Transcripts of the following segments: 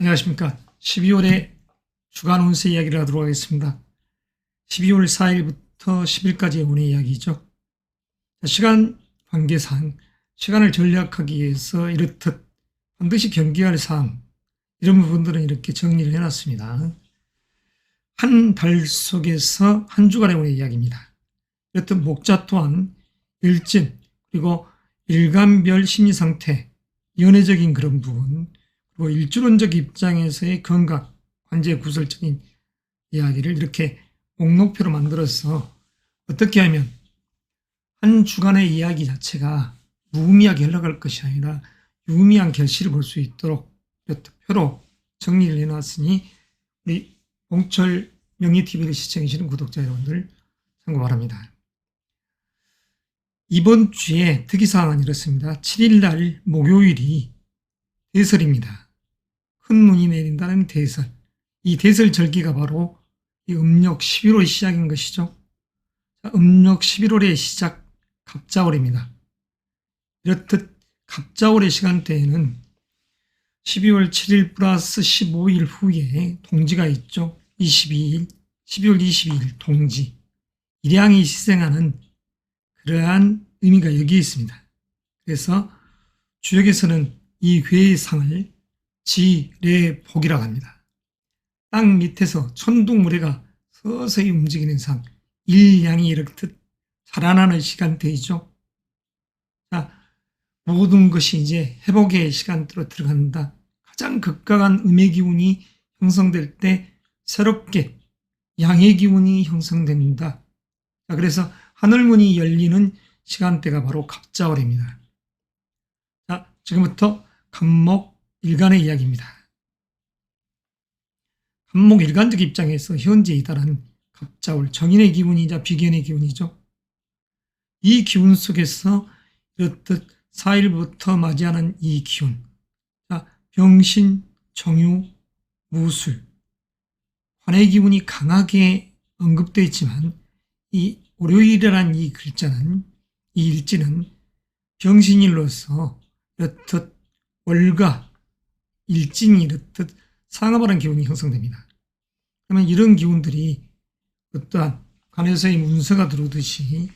안녕하십니까. 12월의 주간 운세 이야기를 하도록 하겠습니다. 12월 4일부터 10일까지의 운의 이야기죠. 시간 관계상 시간을 전략하기 위해서 이렇듯 반드시 경계할 사항, 이런 부분들은 이렇게 정리를 해놨습니다. 한 달 속에서 한 주간의 운의 이야기입니다. 이렇듯 목자 또한 일진, 그리고 일간별 심리상태, 연애적인 그런 부분, 그리고 일주론적 입장에서의 건강, 관제 구설적인 이야기를 이렇게 목록표로 만들어서 어떻게 하면 한 주간의 이야기 자체가 무의미하게 흘러갈 것이 아니라 유의미한 결실을 볼 수 있도록 이렇게 표로 정리를 해놨으니 우리 봉철 명리TV를 시청해주시는 구독자 여러분들 참고 바랍니다. 이번 주에 특이사항은 이렇습니다. 7일날 목요일이 대설입니다. 큰 눈이 내린다는 대설. 이 대설 절기가 바로 이 음력 11월 시작인 것이죠. 음력 11월의 시작 갑자월입니다. 이렇듯 갑자월의 시간대에는 12월 7일 플러스 15일 후에 동지가 있죠. 22일, 12월 22일 동지. 일양이 시생하는 그러한 의미가 여기에 있습니다. 그래서 주역에서는 이 괴상을 지례복이라고 합니다. 땅 밑에서 천둥무례가 서서히 움직이는 상, 일양이 이렇듯 자라나는 시간대이죠. 자, 모든 것이 이제 회복의 시간대로 들어간다. 가장 극강한 음의 기운이 형성될 때 새롭게 양의 기운이 형성됩니다. 자, 그래서 하늘문이 열리는 시간대가 바로 갑자월입니다. 자, 지금부터 갑목 일간의 이야기입니다. 갑목 일간적 입장에서 현재 이달은 갑자월, 정인의 기운이자 비견의 기운이죠. 이 기운 속에서 이렇듯 4일부터 맞이하는 이 기운, 자, 병신, 정유, 무술, 관의 기운이 강하게 언급되어 있지만 이 월요일이라는 이 글자는, 이 일지는 병신일로서 이렇듯 월과 일진이 이렇듯 상합하는 기운이 형성됩니다. 그러면 이런 기운들이 어떠한 관에서의 문서가 들어오듯이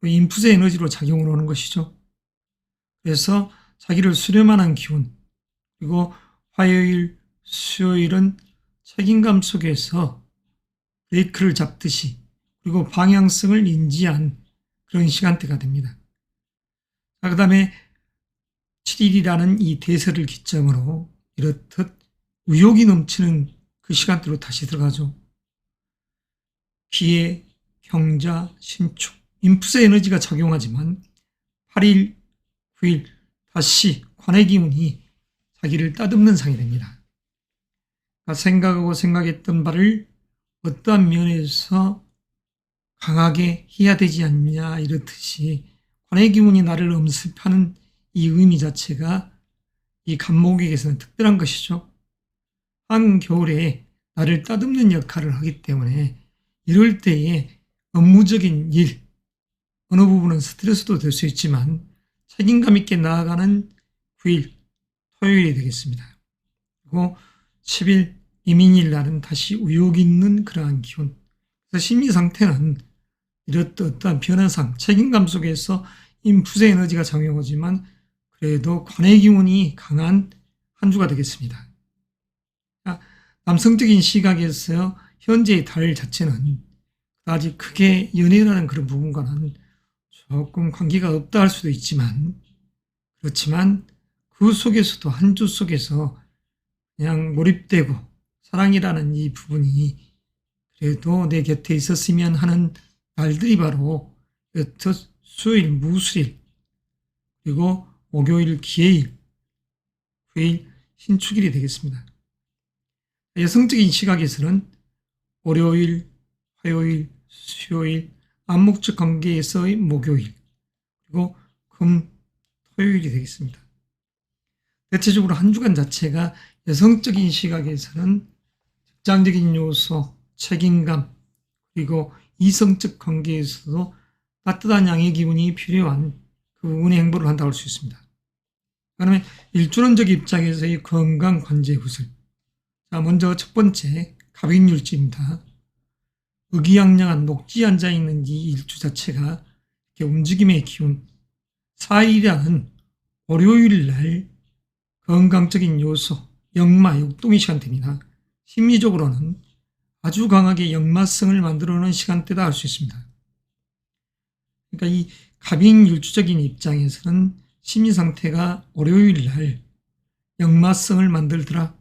인풋의 에너지로 작용을 하는 것이죠. 그래서 자기를 수렴하는 기운, 그리고 화요일, 수요일은 책임감 속에서 브레이크를 잡듯이, 그리고 방향성을 인지한 그런 시간대가 됩니다. 자, 그 다음에 7일이라는 이 대설을 기점으로 이렇듯 의욕이 넘치는 그 시간대로 다시 들어가죠. 기회, 경자, 신축, 인풋의 에너지가 작용하지만 8일, 9일 다시 관의 기운이 자기를 따듬는 상이 됩니다. 그러니까 생각하고 생각했던 바를 어떠한 면에서 강하게 해야 되지 않냐 이렇듯이 관의 기운이 나를 엄습하는 이 의미 자체가 이 갑목에게서는 특별한 것이죠. 한겨울에 나를 따듬는 역할을 하기 때문에 이럴 때에 업무적인 일, 어느 부분은 스트레스도 될 수 있지만 책임감 있게 나아가는 9일, 토요일이 되겠습니다. 그리고 10일, 이민일 날은 다시 의욕 있는 그러한 기운. 그래서 심리 상태는 이렇듯 어떠한 변화상, 책임감 속에서 인풋의 에너지가 작용하지만 그래도 관의 기운이 강한 한 주가 되겠습니다. 남성적인 시각에서 현재의 달 자체는 아직 크게 연애라는 그런 부분과는 조금 관계가 없다 할 수도 있지만, 그렇지만 그 속에서도 한 주 속에서 그냥 몰입되고 사랑이라는 이 부분이 그래도 내 곁에 있었으면 하는 날들이 바로 수요일, 무술일, 그리고 목요일, 기해일, 후일, 신축일이 되겠습니다. 여성적인 시각에서는 월요일, 화요일, 수요일, 암목적 관계에서의 목요일, 그리고 금, 토요일이 되겠습니다. 대체적으로 한 주간 자체가 여성적인 시각에서는 직장적인 요소, 책임감, 그리고 이성적 관계에서도 따뜻한 양의 기운이 필요한 그 운의 행보를 한다고 할 수 있습니다. 그다음에 일주론적 입장에서의 건강 관제 구설, 자, 먼저 첫 번째 갑인일주입니다. 의기양양한 녹지에 앉아있는 이 일주 자체가 이렇게 움직임의 기운, 4일이라는 월요일날 건강적인 요소, 역마, 역동의 시간대입니다. 심리적으로는 아주 강하게 역마성을 만들어내는 시간대다 할 수 있습니다. 그러니까 이 갑인일주적인 입장에서는 심리 상태가 월요일날 역마성을 만들더라,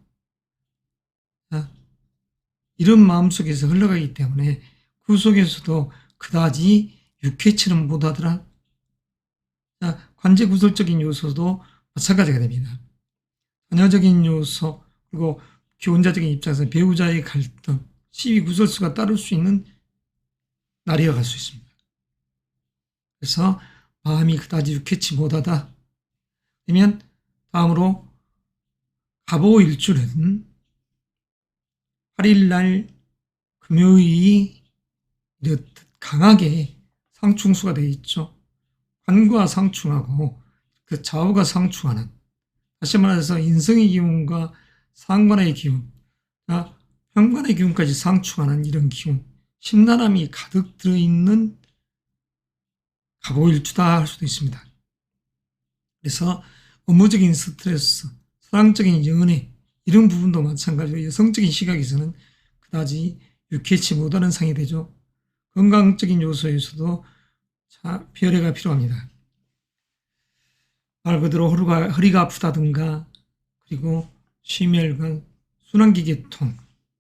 이런 마음속에서 흘러가기 때문에 그 속에서도 그다지 유쾌처럼 못하더라. 관제구설적인 요소도 마찬가지가 됩니다. 자녀적인 요소, 그리고 기혼자적인 입장에서 배우자의 갈등, 시비구설수가 따를 수 있는 날이어 갈 수 있습니다. 그래서 마음이 그다지 유쾌치 못하다. 그러면 다음으로 갑오일주는 8일날 금요일이 강하게 상충수가 되어 있죠. 관과 상충하고 그 좌우가 상충하는, 다시 말해서 인성의 기운과 상관의 기운, 현관의 기운까지 상충하는 이런 기운, 심란함이 가득 들어있는 갑오일주다 할 수도 있습니다. 그래서 업무적인 스트레스, 사랑적인 연애, 이런 부분도 마찬가지로 여성적인 시각에서는 그다지 유쾌치 못하는 상이 되죠. 건강적인 요소에서도 배려가 필요합니다. 말 그대로 허리가 아프다든가, 그리고 심혈관, 순환기계통,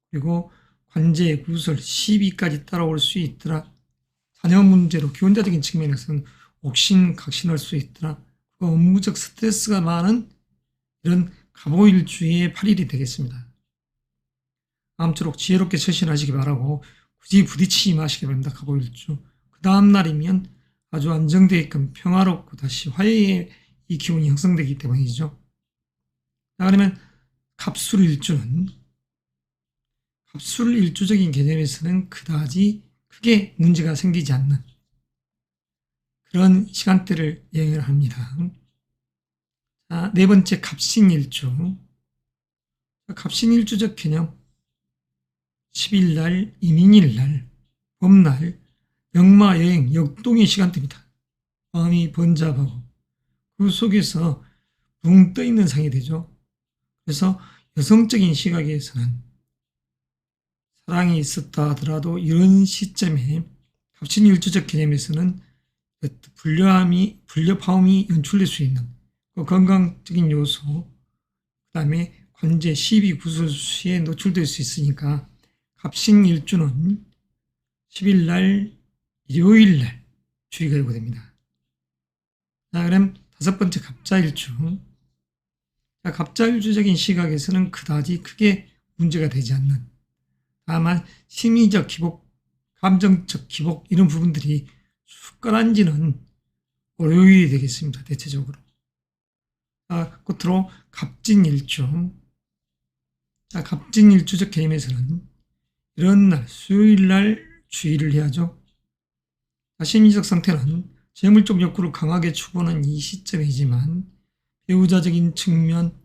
그리고 관제, 구설, 시비까지 따라올 수 있더라. 자녀 문제로 기혼자적인 측면에서는 옥신각신할 수 있더라. 그리고 업무적 스트레스가 많은 이런 갑오일주의 8일이 되겠습니다. 아무쪼록 지혜롭게 처신하시기 바라고 굳이 부딪히지 마시기 바랍니다. 갑오일주. 그 다음 날이면 아주 안정되게끔 평화롭고 다시 화해의 이 기운이 형성되기 때문이죠. 자, 그러면 갑술일주는, 갑술일주적인 개념에서는 그다지 크게 문제가 생기지 않는 그런 시간대를 여행을 합니다. 자, 네 번째 갑신일주. 갑신일주적 개념, 10일날, 이민일날, 봄날, 역마, 여행, 역동의 시간대입니다. 마음이 번잡하고 그 속에서 붕 떠있는 상이 되죠. 그래서 여성적인 시각에서는 사랑이 있었다 하더라도 이런 시점에 갑신일주적 개념에서는 불협화음이 연출될 수 있는 그 건강적인 요소, 그 다음에 관제, 시비, 구설수에 노출될 수 있으니까 갑신일주는 10일날, 일요일날 주의가 요구됩니다. 자, 그럼 다섯 번째 갑자일주. 자, 갑자일주적인 시각에서는 그다지 크게 문제가 되지 않는, 다만 심리적 기복, 감정적 기복, 이런 부분들이 쑥 가라앉는 월요일이 되겠습니다. 대체적으로. 끝으로 갑진일주. 자, 갑진일주적 개념에서는 이런 날, 수요일날 주의를 해야죠. 심리적 상태는 재물적 욕구를 강하게 추구하는 이 시점이지만 배우자적인 측면,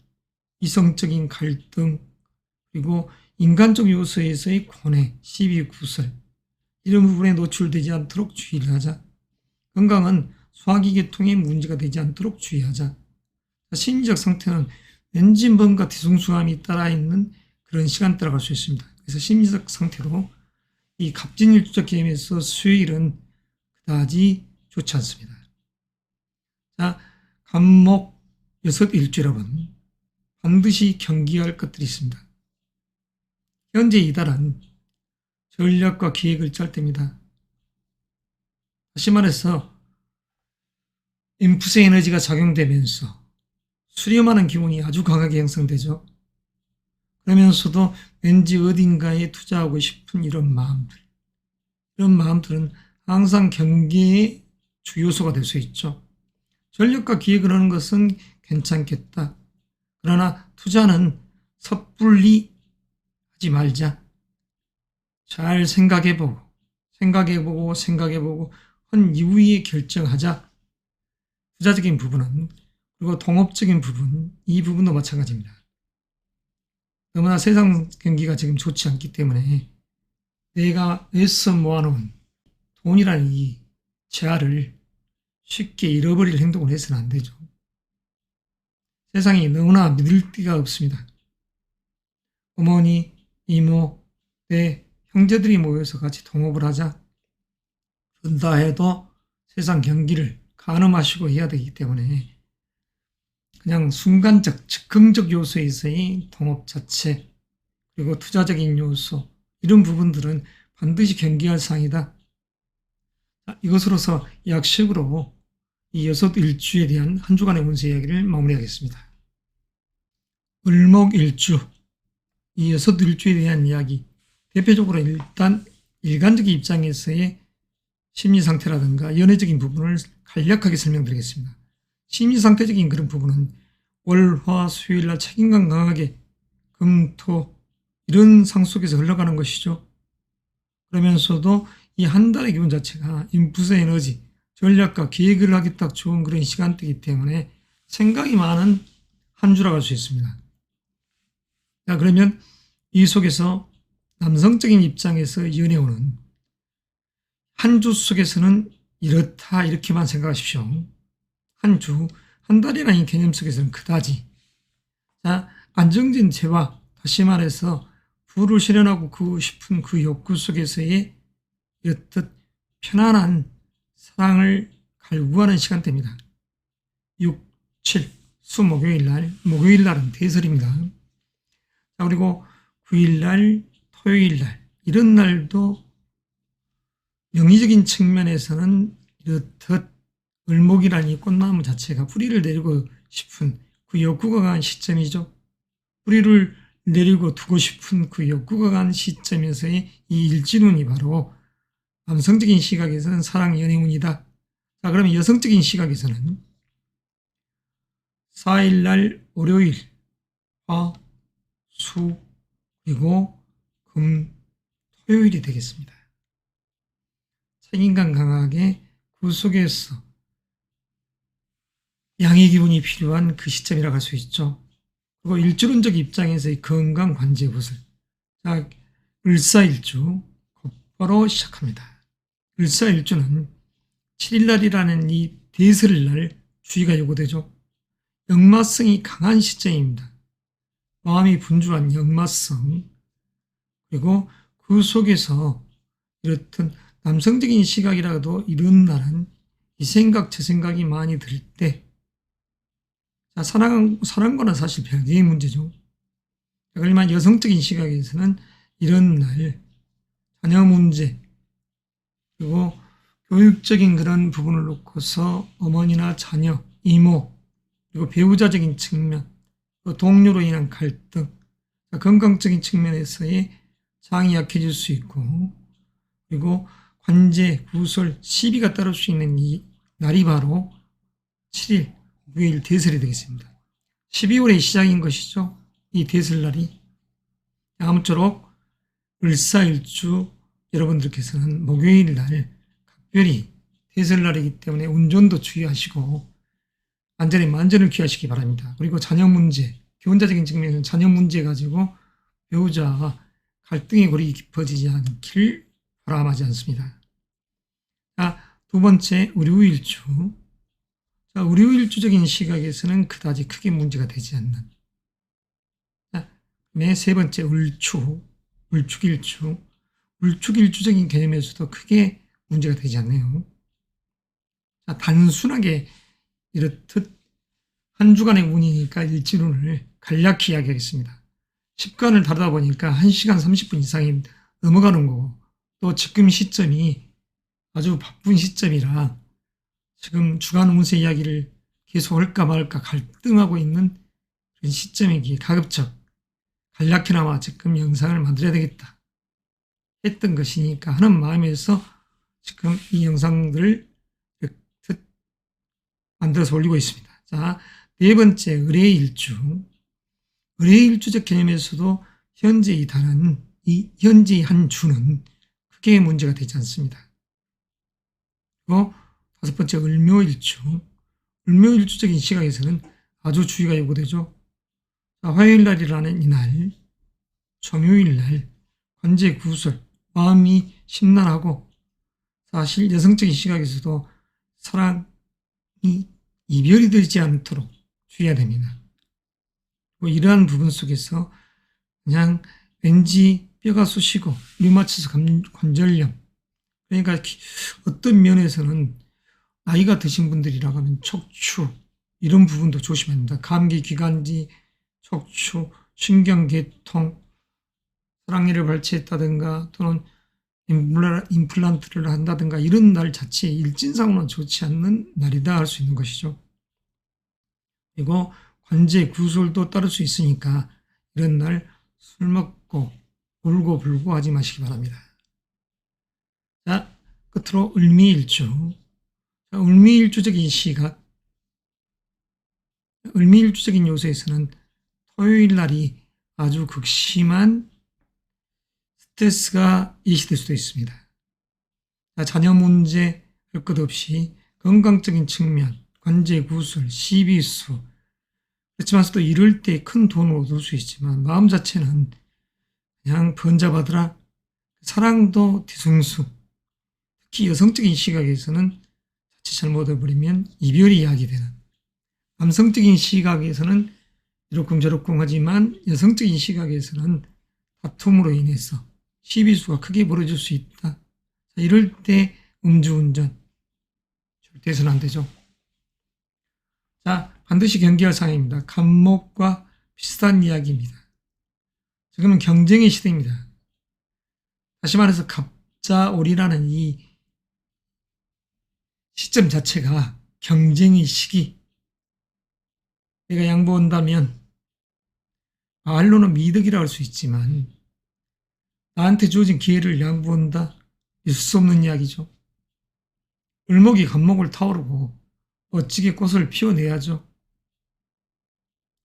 이성적인 갈등, 그리고 인간적 요소에서의 고뇌, 시비, 구설, 이런 부분에 노출되지 않도록 주의를 하자. 건강은 소화기계통에 문제가 되지 않도록 주의하자. 심리적 상태는 왠지 뭔가 뒤숭숭함이 따라있는 그런 시간대라고 할 수 있습니다. 그래서 심리적 상태도 이 갑진일주적 개념에서 수요일은 그다지 좋지 않습니다. 자, 갑목 6일주 여러분, 반드시 경계해야 할 것들이 있습니다. 현재 이달은 전략과 기획을 짤 때입니다. 다시 말해서 인풋의 에너지가 작용되면서 수렴하는 기운이 아주 강하게 형성되죠. 그러면서도 왠지 어딘가에 투자하고 싶은 이런 마음들은 항상 경계의 주요소가 될 수 있죠. 전략과 기획을 하는 것은 괜찮겠다. 그러나 투자는 섣불리 하지 말자. 잘 생각해보고 한 이후에 결정하자. 투자적인 부분은, 그리고 동업적인 부분, 이 부분도 마찬가지입니다. 너무나 세상 경기가 지금 좋지 않기 때문에 내가 애써 모아놓은 돈이라는 이 재화를 쉽게 잃어버릴 행동을 해서는 안 되죠. 세상이 너무나 믿을 데가 없습니다. 어머니, 이모, 내 형제들이 모여서 같이 동업을 하자. 그런다 해도 세상 경기를 가늠하시고 해야 되기 때문에 그냥 순간적, 즉흥적 요소에서의 동업 자체, 그리고 투자적인 요소, 이런 부분들은 반드시 경계할 사항이다. 이것으로서 약식으로 이 6일주에 대한 한 주간의 운세 이야기를 마무리하겠습니다. 을목일주, 이 6일주에 대한 이야기, 대표적으로 일단 일간적인 입장에서의 심리 상태라든가 연애적인 부분을 간략하게 설명드리겠습니다. 심리 상태적인 그런 부분은 월, 화, 수요일날 책임감 강하게 금, 토 이런 상 속에서 흘러가는 것이죠. 그러면서도 이 한 달의 기분 자체가 인풋의 에너지, 전략과 계획을 하기 딱 좋은 그런 시간대이기 때문에 생각이 많은 한 주라고 할 수 있습니다. 자, 그러면 이 속에서 남성적인 입장에서 연애운은 한 주 속에서는 이렇다 이렇게만 생각하십시오. 한 주, 한 달이라는 개념 속에서는 그다지. 자, 안정된 재화, 다시 말해서 부를 실현하고 싶은 그 욕구 속에서의 이렇듯 편안한 사랑을 갈구하는 시간대입니다. 6, 7, 수 목요일날은 대설입니다. 자, 그리고 9일날, 토요일날, 이런 날도 영리적인 측면에서는 이렇듯 을목이라는 이 꽃나무 자체가 뿌리를 내리고 싶은 그 욕구가 강한 시점이죠. 뿌리를 내리고 두고 싶은 그 욕구가 강한 시점에서의 이 일진운이 바로 남성적인 시각에서는 사랑 연애운이다. 자, 그러면 여성적인 시각에서는 4일날 월요일, 화, 수, 그리고 금, 토요일이 되겠습니다. 책임감 강하게 그 속에서 양의 기운이 필요한 그 시점이라고 할 수 있죠. 그리고 일주론적 입장에서의 건강 관제 구슬. 자, 을사일주 곧바로 시작합니다. 을사일주는 7일날이라는 이 대설날 주의가 요구되죠. 역마성이 강한 시점입니다. 마음이 분주한 역마성, 그리고 그 속에서 이렇든 남성적인 시각이라도 이런 날은 이 생각 저 생각이 많이 들 때, 자, 사랑과는 사실 별개의 문제죠. 그렇지만 여성적인 시각에서는 이런 날 자녀 문제, 그리고 교육적인 그런 부분을 놓고서 어머니나 자녀, 이모, 그리고 배우자적인 측면, 동료로 인한 갈등, 건강적인 측면에서의 장이 약해질 수 있고, 그리고 관제, 구설, 시비가 따를 수 있는 이 날이 바로 7일, 9일 대설이 되겠습니다. 12월의 시작인 것이죠. 이 대설날이. 아무쪼록 을사일주 여러분들께서는 목요일 날 각별히 대설날이기 때문에 운전도 주의하시고 안전에 만전을 기하시기 바랍니다. 그리고 자녀 문제, 기혼자적인 측면에서는 자녀 문제 가지고 배우자와 갈등의 골이 깊어지지 않길 바람하지 않습니다. 자, 두 번째 을유일주. 자, 을유일주적인 시각에서는 그다지 크게 문제가 되지 않는. 자, 세 번째 을축일주. 을축일주적인 개념에서도 크게 문제가 되지 않네요. 자, 단순하게 이렇듯 한 주간의 운이니까 일진운을 간략히 이야기하겠습니다. 습관을 다루다 보니까 1시간 30분 이상이 넘어가는 거고, 또 지금 시점이 아주 바쁜 시점이라 지금 주간 운세 이야기를 계속 할까 말까 갈등하고 있는 그런 시점이기에 가급적 간략히나마 지금 영상을 만들어야 되겠다 했던 것이니까 하는 마음에서 지금 이 영상들을 만들어서 올리고 있습니다. 자, 네 번째 을해일주. 을해일주적 개념에서도 현재 이 달은 현재 한 주는 크게 문제가 되지 않습니다. 그리고 다섯 번째 을묘일주. 을묘일주적인 시각에서는 아주 주의가 요구되죠. 자, 화요일날이라는 이날 정요일 날 관제 구술, 마음이 심란하고 사실 여성적인 시각에서도 사랑이 이별이 되지 않도록 주의해야 됩니다. 이러한 부분 속에서 그냥 왠지 뼈가 쑤시고 류마티스 관절염, 그러니까 어떤 면에서는 나이가 드신 분들이라고 하면 척추 이런 부분도 조심해야 합니다. 감기, 기관지, 척추, 신경계통, 사랑니를 발치했다든가 또는 임플란트를 한다든가 이런 날 자체에 일진상으로는 좋지 않는 날이다 할 수 있는 것이죠. 그리고 관제 구술도 따를 수 있으니까 이런 날 술 먹고 울고 불고 하지 마시기 바랍니다. 자, 끝으로 을미일주. 을미일주적인 시각. 을미일주적인 요소에서는 토요일 날이 아주 극심한 스트레스가 일시될 수도 있습니다. 자, 자녀 문제 할 것 없이 건강적인 측면, 관제 구술, 시비수, 그렇지만서도 이럴 때 큰 돈을 얻을 수 있지만 마음 자체는 그냥 번잡하더라. 사랑도 뒤숭숭. 특히 여성적인 시각에서는 자칫 잘못해버리면 이별이 야기되는, 남성적인 시각에서는 이러쿵저러쿵 하지만 여성적인 시각에서는 다툼으로 인해서 시비수가 크게 벌어질 수 있다. 이럴 때 음주운전 절대 해서는 안 되죠. 자, 반드시 경계할 사항입니다. 간목과 비슷한 이야기입니다. 지금은 경쟁의 시대입니다. 다시 말해서 갑자올이라는 이 시점 자체가 경쟁의 시기. 내가 양보한다면 말로는 미덕이라 할 수 있지만 나한테 주어진 기회를 양보한다? 있을 수 없는 이야기죠. 을목이 간목을 타오르고 멋지게 꽃을 피워내야죠.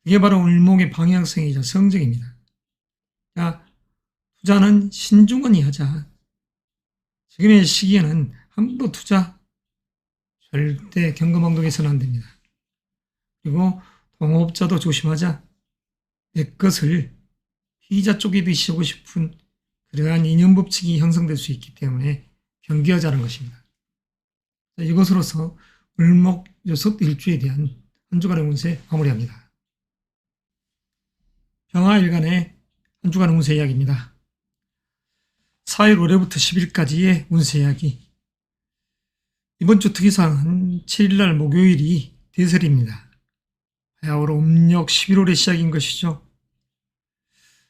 이게 바로 을목의 방향성이자 성적입니다. 자, 투자는 신중하니 하자. 지금의 시기에는 함부로 투자 절대 경거망동해서는 안 됩니다. 그리고 동업자도 조심하자. 내 것을 피의자 쪽에 드시고 싶은 그러한 인연법칙이 형성될 수 있기 때문에 경계하자는 것입니다. 자, 이것으로서 을목 6일주에 대한 한 주간의 운세 마무리합니다. 병화일간의 한 주간 운세 이야기입니다. 4일 5일부터 10일까지의 운세 이야기. 이번 주 특이사항은 7일날 목요일이 대설입니다. 바야흐로 음력 11월의 시작인 것이죠.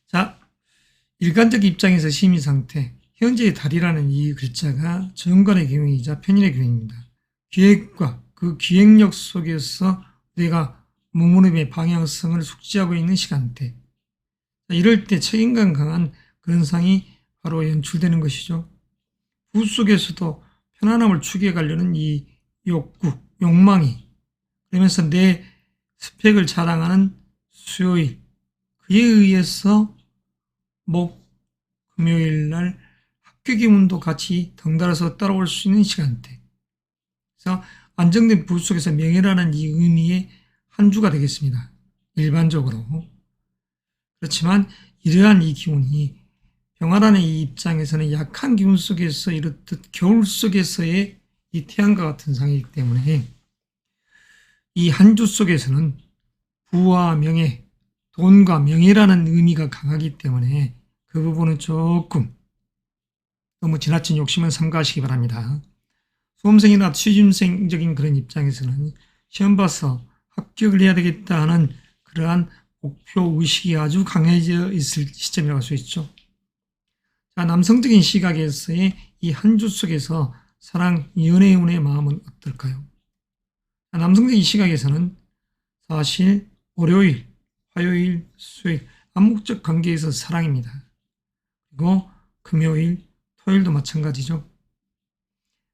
자, 일간적 입장에서 심의상태, 현재의 달이라는 이 글자가 정관의 기운이자 편인의 기운입니다. 기획과 그 기획력 속에서 내가 몸무림의 방향성을 숙지하고 있는 시간대. 이럴 때 책임감 강한 그런 상이 바로 연출되는 것이죠. 부 속에서도 편안함을 추구해 가려는 이 욕구, 욕망이, 그러면서 내 스펙을 자랑하는 수요일, 그에 의해서 금요일 날 학교 기운도 같이 덩달아서 따라올 수 있는 시간대. 그래서 안정된 부 속에서 명예라는 이 의미의 한 주가 되겠습니다. 일반적으로. 그렇지만 이러한 이 기운이 병화라는 이 입장에서는 약한 기운 속에서 이렇듯 겨울 속에서의 이 태양과 같은 상이기 때문에 이 한 주 속에서는 부와 명예, 돈과 명예라는 의미가 강하기 때문에 그 부분은 조금 너무 지나친 욕심은 삼가하시기 바랍니다. 수험생이나 취준생적인 그런 입장에서는 시험 봐서 합격을 해야 되겠다 하는 그러한 목표 의식이 아주 강해져 있을 시점이라고 할 수 있죠. 자, 남성적인 시각에서의 이 한 주 속에서 사랑, 연애운의 마음은 어떨까요? 자, 남성적인 시각에서는 사실 월요일, 화요일, 수요일 암묵적 관계에서 사랑입니다. 그리고 금요일, 토요일도 마찬가지죠.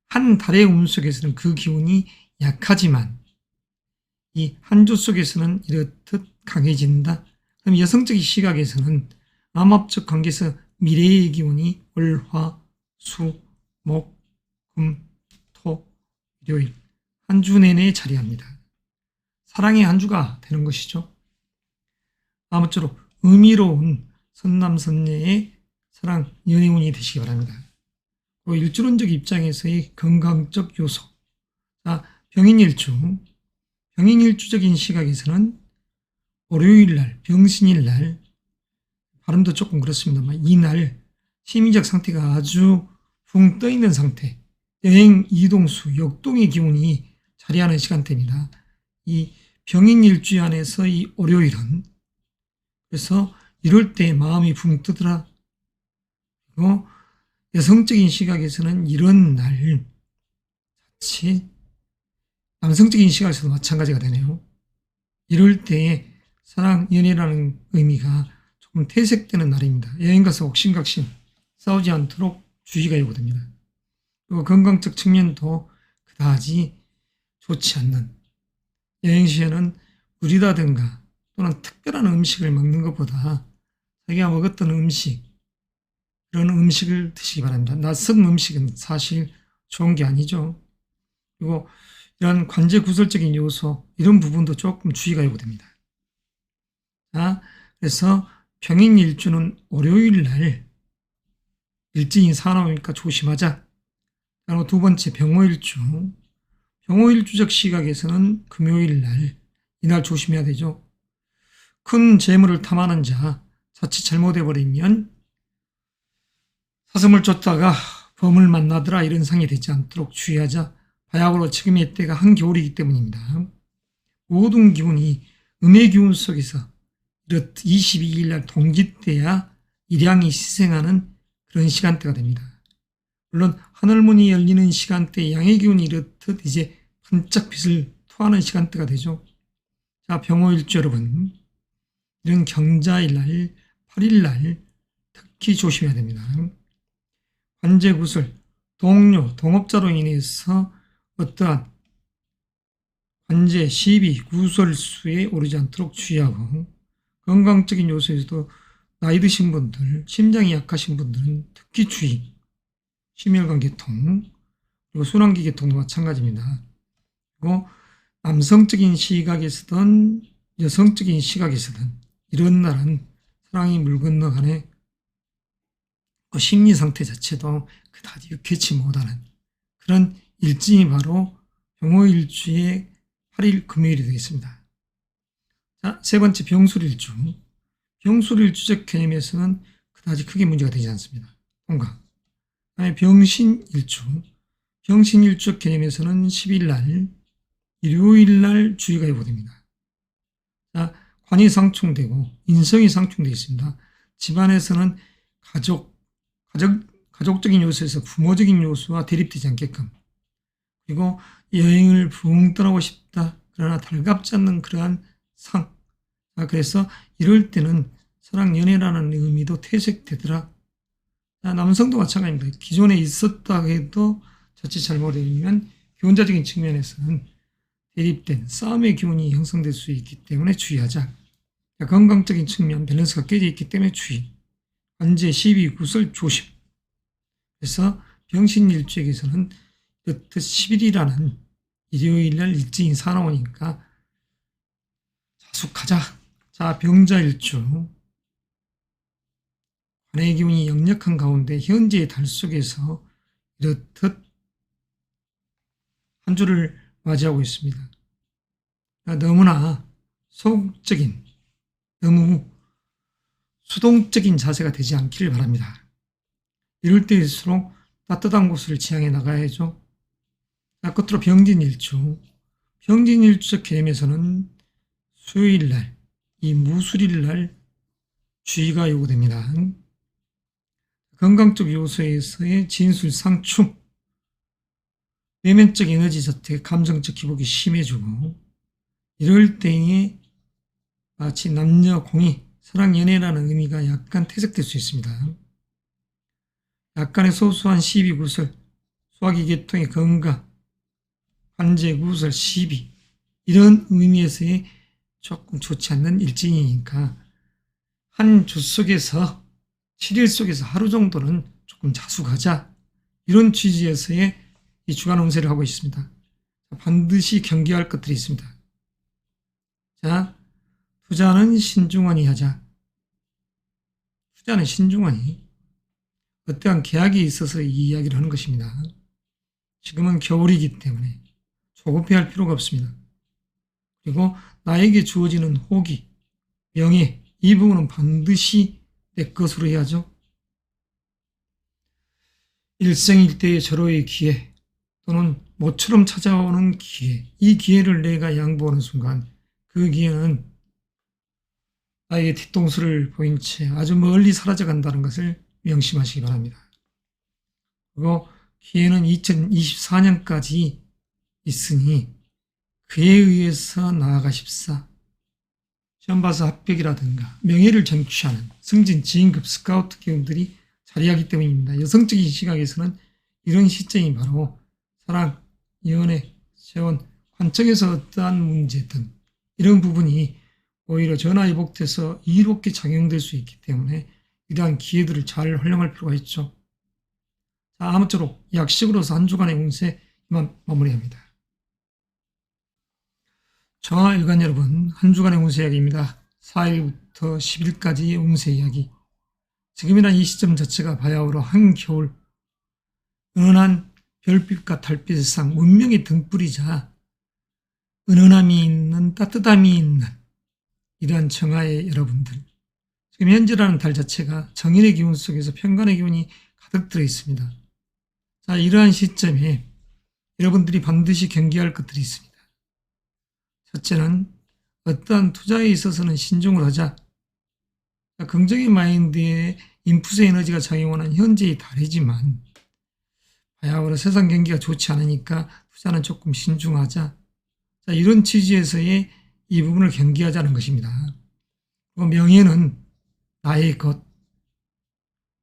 한 달의 운 속에서는 그 기운이 약하지만 이 한 주 속에서는 이렇듯 강해진다. 그럼 여성적인 시각에서는 암합적 관계에서 미래의 기운이 월, 화, 수, 목, 금, 토, 일요일 한 주 내내 자리합니다. 사랑의 한 주가 되는 것이죠. 아무쪼록 의미로운 선남선녀의 사랑, 연애운이 되시기 바랍니다. 일주론적 입장에서의 건강적 요소. 자, 병인일주. 병인일주적인 시각에서는 월요일날, 병신일날, 발음도 조금 그렇습니다만 이날 심리적 상태가 아주 붕 떠있는 상태, 여행, 이동수, 역동의 기운이 자리하는 시간대입니다. 이 병인일주 안에서 이 월요일은 그래서 이럴 때 마음이 붕 뜨더라. 그리고 여성적인 시각에서는 이런 날 자칫 남성적인 시각에서도 마찬가지가 되네요. 이럴 때에 사랑, 연애라는 의미가 조금 퇴색되는 날입니다. 여행 가서 옥신각신 싸우지 않도록 주의가 요구됩니다. 그리고 건강적 측면도 그다지 좋지 않는, 여행 시에는 물이라든가 또는 특별한 음식을 먹는 것보다 자기가 먹었던 음식, 그런 음식을 드시기 바랍니다. 낯선 음식은 사실 좋은 게 아니죠. 그리고 이런 관제 구설적인 요소, 이런 부분도 조금 주의가 요구됩니다. 자, 그래서 병인일주는 월요일 날 일진이 사나우니까 조심하자. 그리고 두 번째 병호일주. 병호일주적 시각에서는 금요일 날, 이날 조심해야 되죠. 큰 재물을 탐하는 자, 자칫 잘못해버리면 사슴을 쫓다가 범을 만나더라, 이런 상이 되지 않도록 주의하자. 바야흐로 지금의 때가 한겨울이기 때문입니다. 모든 기운이 음의 기운 속에서 이렇듯 22일 날 동짓돼야 일양이 시생하는 그런 시간대가 됩니다. 물론 하늘문이 열리는 시간대 양의 기운이 이렇듯 이제 반짝 빛을 토하는 시간대가 되죠. 자, 병호일주 여러분, 이런 경자일 날, 8일 날 특히 조심해야 됩니다. 관제구설, 동료, 동업자로 인해서 어떠한 관제, 시비, 구설수에 오르지 않도록 주의하고, 건강적인 요소에서도 나이 드신 분들, 심장이 약하신 분들은 특히 주의. 심혈관 계통, 그리고 순환기 계통도 마찬가지입니다. 그리고 남성적인 시각에서든 여성적인 시각에서든 이런 날은 사랑이 물 건너가네, 그 심리 상태 자체도 그다지 유쾌치 못하는 그런 일진이 바로 병호일주의 8일 금요일이 되겠습니다. 자, 세 번째 병술일주. 병술일주적 개념에서는 그다지 크게 문제가 되지 않습니다. 통과. 다음에 병신일주. 병신일주적 개념에서는 10일 날, 일요일 날 주의가 요구됩니다. 자, 관이 상충되고 인성이 상충되어 있습니다. 집안에서는 가족적인 요소에서 부모적인 요소와 대립되지 않게끔, 그리고 여행을 붕 떠나고 싶다, 그러나 달갑지 않는 그러한 상. 그래서 이럴 때는 사랑, 연애라는 의미도 퇴색되더라. 남성도 마찬가지입니다. 기존에 있었다 해도 자칫 잘못하면 기혼자적인 측면에서는 대립된 싸움의 기운이 형성될 수 있기 때문에 주의하자. 건강적인 측면, 밸런스가 깨져 있기 때문에 주의. 관제, 시비, 구설 조심. 그래서 병신일주에게서는 이렇듯 10일이라는 일요일날 일진이 사나우니까 자숙하자. 자, 병자일주. 관의 기운이 역력한 가운데 현재의 달 속에서 이렇듯 한 주를 맞이하고 있습니다. 너무나 소극적인, 너무 수동적인 자세가 되지 않기를 바랍니다. 이럴 때일수록 따뜻한 곳을 지향해 나가야죠. 끝으로 병진일주. 병진일주적 개념에서는 수요일날, 이 무술일날 주의가 요구됩니다. 건강적 요소에서의 진술상충, 외면적 에너지 저택, 감정적 기복이 심해지고, 이럴 때에 마치 남녀 공의, 사랑, 연애라는 의미가 약간 퇴색될 수 있습니다. 약간의 소소한 시비, 구설, 소화기 계통의 건강, 관제, 구설, 시비, 이런 의미에서의 조금 좋지 않는 일진이니까 한 주 속에서 7일 속에서 하루 정도는 조금 자숙하자, 이런 취지에서의 이 주간 운세를 하고 있습니다. 반드시 경계할 것들이 있습니다. 자, 투자는 신중하니 하자. 투자는 신중하니 어떠한 계약이 있어서 이 이야기를 하는 것입니다. 지금은 겨울이기 때문에 조급해할 필요가 없습니다. 그리고 나에게 주어지는 호기, 명예, 이 부분은 반드시 내 것으로 해야죠. 일생일대의 절호의 기회 또는 모처럼 찾아오는 기회, 이 기회를 내가 양보하는 순간 그 기회는 나에게 뒤통수를 보인 채 아주 멀리 사라져간다는 것을 명심하시기 바랍니다. 그리고 기회는 2024년까지 있으니 그에 의해서 나아가십사. 시험 봐서 합격이라든가 명예를 쟁취하는 승진, 지인급, 스카우트 기운들이 자리하기 때문입니다. 여성적인 시각에서는 이런 시점이 바로 사랑, 연애, 재혼, 관청에서 어떠한 문제든 이런 부분이 오히려 전화위복돼서 이롭게 작용될 수 있기 때문에 이러한 기회들을 잘 활용할 필요가 있죠. 자, 아무쪼록 약식으로서 한 주간의 운세 이만 마무리합니다. 정화 일간 여러분, 한 주간의 운세 이야기입니다. 4일부터 10일까지의 운세 이야기. 지금이란 이 시점 자체가 바야흐로 한겨울 은은한 별빛과 달빛의 상, 운명의 등불이자 은은함이 있는, 따뜻함이 있는 이러한 정화의 여러분들. 지금 현재라는 달 자체가 정인의 기운 속에서 편관의 기운이 가득 들어 있습니다. 자, 이러한 시점에 여러분들이 반드시 경계할 것들이 있습니다. 첫째는 어떠한 투자에 있어서는 신중을 하자. 긍정의 마인드에 인풋의 에너지가 작용하는 현재의 달이지만 바야흐로 세상 경기가 좋지 않으니까 투자는 조금 신중하자. 자, 이런 취지에서의 이 부분을 경계하자는 것입니다. 그리고 명예는 나의 것.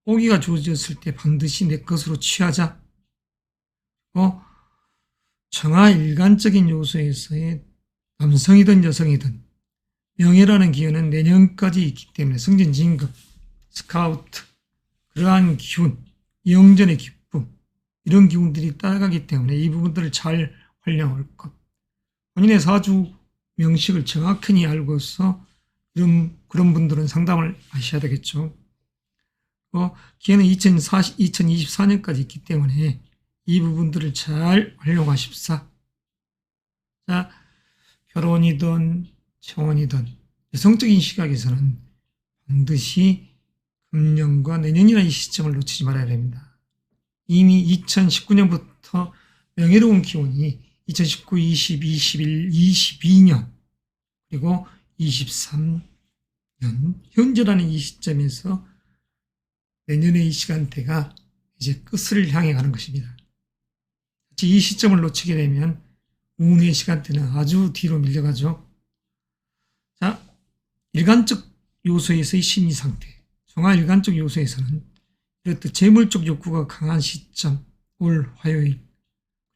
호기가 주어졌을 때 반드시 내 것으로 취하자. 정화 일간적인 요소에서의 남성이든 여성이든 명예라는 기운은 내년까지 있기 때문에 승진, 진급, 스카우트, 그러한 기운, 영전의 기쁨, 이런 기운들이 따라가기 때문에 이 부분들을 잘 활용할 것. 본인의 사주 명식을 정확히 알고서 그런 분들은 상담을 하셔야 되겠죠. 기회는 2024년까지 있기 때문에 이 부분들을 잘 활용하십사. 자, 결혼이든 청혼이든 여성적인 시각에서는 반드시 금년과 내년이라는 이 시점을 놓치지 말아야 됩니다. 이미 2019년부터 명예로운 기운이 2019, 20, 21, 22년 그리고 23년 현재라는 이 시점에서 내년의 이 시간대가 이제 끝을 향해 가는 것입니다. 이 시점을 놓치게 되면 운의 시간대는 아주 뒤로 밀려가죠. 자, 일간적 요소에서의 심리 상태, 정화 일간적 요소에서는 이렇듯 재물적 욕구가 강한 시점, 올 화요일,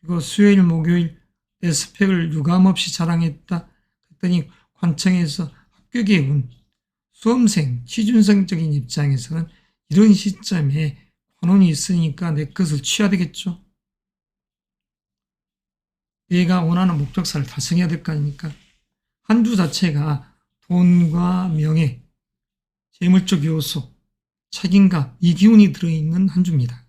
그리고 수요일, 목요일 내 스펙을 유감없이 자랑했다. 그랬더니 관청에서 합격의 운, 수험생, 취준생적인 입장에서는 이런 시점에 관원이 있으니까 내 것을 취해야 되겠죠. 내가 원하는 목적사를 달성해야 될 거 아닙니까? 한 주 자체가 돈과 명예, 재물적 요소, 책임감, 이 기운이 들어있는 한 주입니다.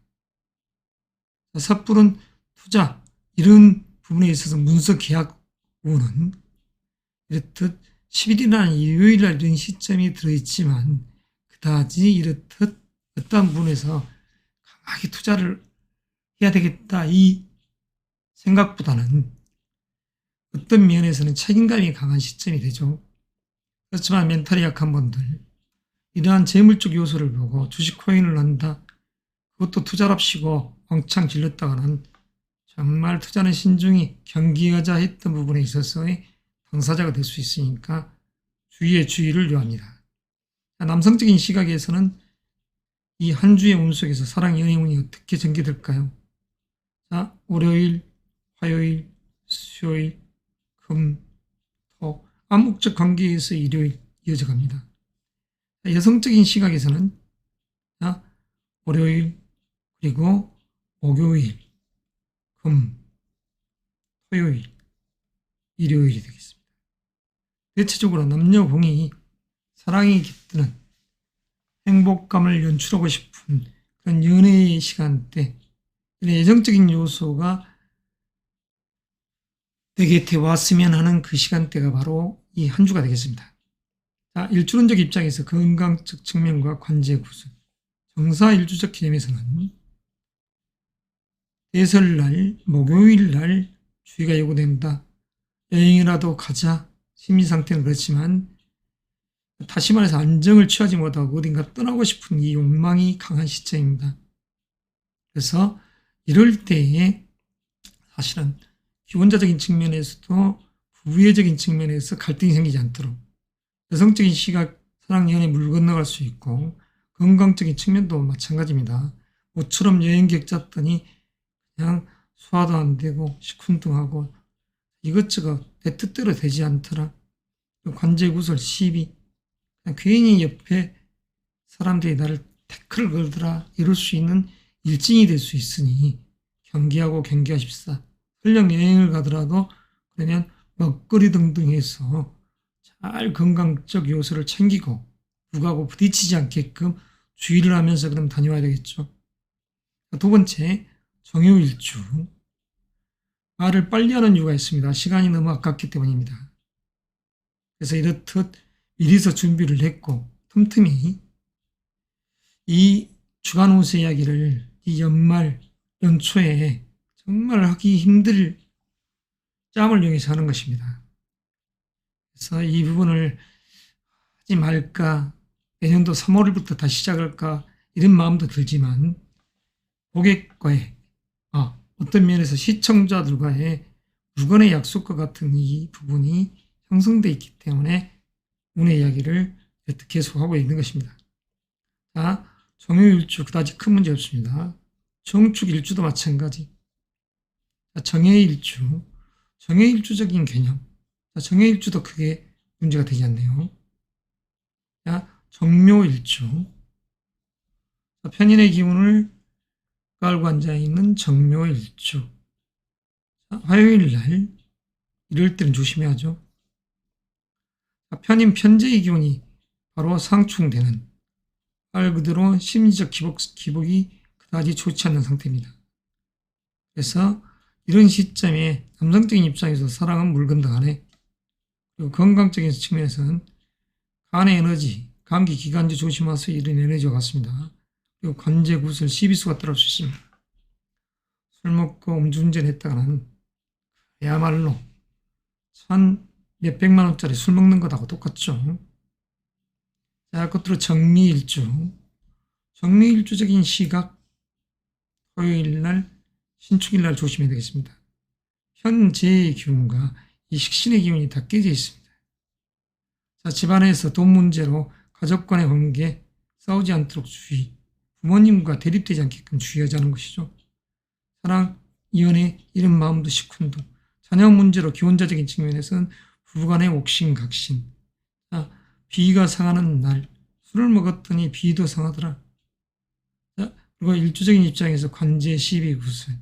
섣부른 투자, 이런 부분에 있어서 문서 계약 운은 이렇듯 10일이라는 일요일날 이런 시점이 들어있지만 그다지 이렇듯 어떠한 부분에서 강하게 투자를 해야 되겠다 이 생각보다는 어떤 면에서는 책임감이 강한 시점이 되죠. 그렇지만 멘탈이 약한 분들, 이러한 재물적 요소를 보고 주식 코인을 한다, 그것도 투자랍시고 왕창 질렀다가는 정말 투자는 신중히 경계하자 했던 부분에 있어서의 당사자가 될 수 있으니까 주의에 주의를 요합니다. 남성적인 시각에서는 이 한 주의 운 속에서 사랑, 연애 운이 어떻게 전개될까요? 자, 월요일, 화요일, 수요일, 금, 토, 암묵적 관계에서 일요일 이어져 갑니다. 여성적인 시각에서는 월요일, 그리고 목요일, 금, 토요일, 일요일이 되겠습니다. 대체적으로 남녀 공이 사랑이 깃드는 행복감을 연출하고 싶은 그런 연애의 시간대, 이런 애정적인 요소가 내 곁에 왔으면 하는 그 시간대가 바로 이 한 주가 되겠습니다. 자, 일주론적 입장에서 건강적 측면과 관제 구술, 정사일주적 개념에서는 대설날, 목요일날 주의가 요구된다. 여행이라도 가자. 심리 상태는 그렇지만 다시 말해서 안정을 취하지 못하고 어딘가 떠나고 싶은 이 욕망이 강한 시점입니다. 그래서 이럴 때에 사실은 기원자적인 측면에서도 부부애적인 측면에서 갈등이 생기지 않도록 여성적인 시각, 사랑, 연애 물 건너갈 수 있고 건강적인 측면도 마찬가지입니다. 모처럼 여행 계획 짰더니 그냥 소화도 안 되고 시큰둥하고 이것저것 내 뜻대로 되지 않더라. 관제구설, 시비, 그냥 괜히 옆에 사람들이 나를 태클을 걸더라. 이럴 수 있는 일진이 될 수 있으니 경계하십사. 설령 여행을 가더라도 그러면 먹거리 등등 해서 잘 건강적 요소를 챙기고 누구하고 부딪히지 않게끔 주의를 하면서 그럼 다녀와야 되겠죠. 두 번째, 정유일주. 말을 빨리 하는 이유가 있습니다. 시간이 너무 아깝기 때문입니다. 그래서 이렇듯 미리서 준비를 했고 틈틈이 이 주간 운세 이야기를 이 연말 연초에 정말 하기 힘들 짬을 이용해서 하는 것입니다. 그래서 이 부분을 하지 말까, 내년도 3월부터 다시 시작할까 이런 마음도 들지만 고객과의 어떤 면에서 시청자들과의 물건의 약속과 같은 이 부분이 형성되어 있기 때문에 운의 이야기를 계속하고 있는 것입니다. 자, 정유일주 그다지 큰 문제 없습니다. 정축일주도 마찬가지. 자, 정해일주, 정해일주적인 개념. 자, 정해일주도 크게 문제가 되지 않네요. 자, 정묘일주. 자, 편인의 기운을 깔고 앉아있는 정묘일주. 자, 화요일날 이럴 때는 조심해야죠. 자, 편인 편재의 기운이 바로 상충되는 말 그대로 심리적 기복이 그다지 좋지 않는 상태입니다. 그래서 이런 시점에 남성적인 입장에서 사랑은 물 건너가네. 그리고 건강적인 측면에서는 간의 에너지, 감기, 기관지 조심하세요. 이런 에너지가 같습니다. 그리고 관제, 구슬, 시비수가 따라올 수 있습니다. 술 먹고 음주운전 했다가는 그야말로 몇백만 원짜리 술 먹는 것하고 똑같죠. 자, 끝으로 정미일주. 정미일주적인 시각, 토요일날, 신축일날 조심해야 되겠습니다. 현재의 기운과 이 식신의 기운이 다 깨져 있습니다. 자, 집안에서 돈 문제로 가족 간의 관계 싸우지 않도록 주의, 부모님과 대립되지 않게끔 주의하자는 것이죠. 사랑, 연애, 이런 마음도 시큰둥, 자녀 문제로 기혼자적인 측면에서는 부부간의 옥신각신, 자, 비가 상하는 날, 술을 먹었더니 비도 상하더라. 자, 그리고 일주적인 입장에서 관제, 시비, 구슬,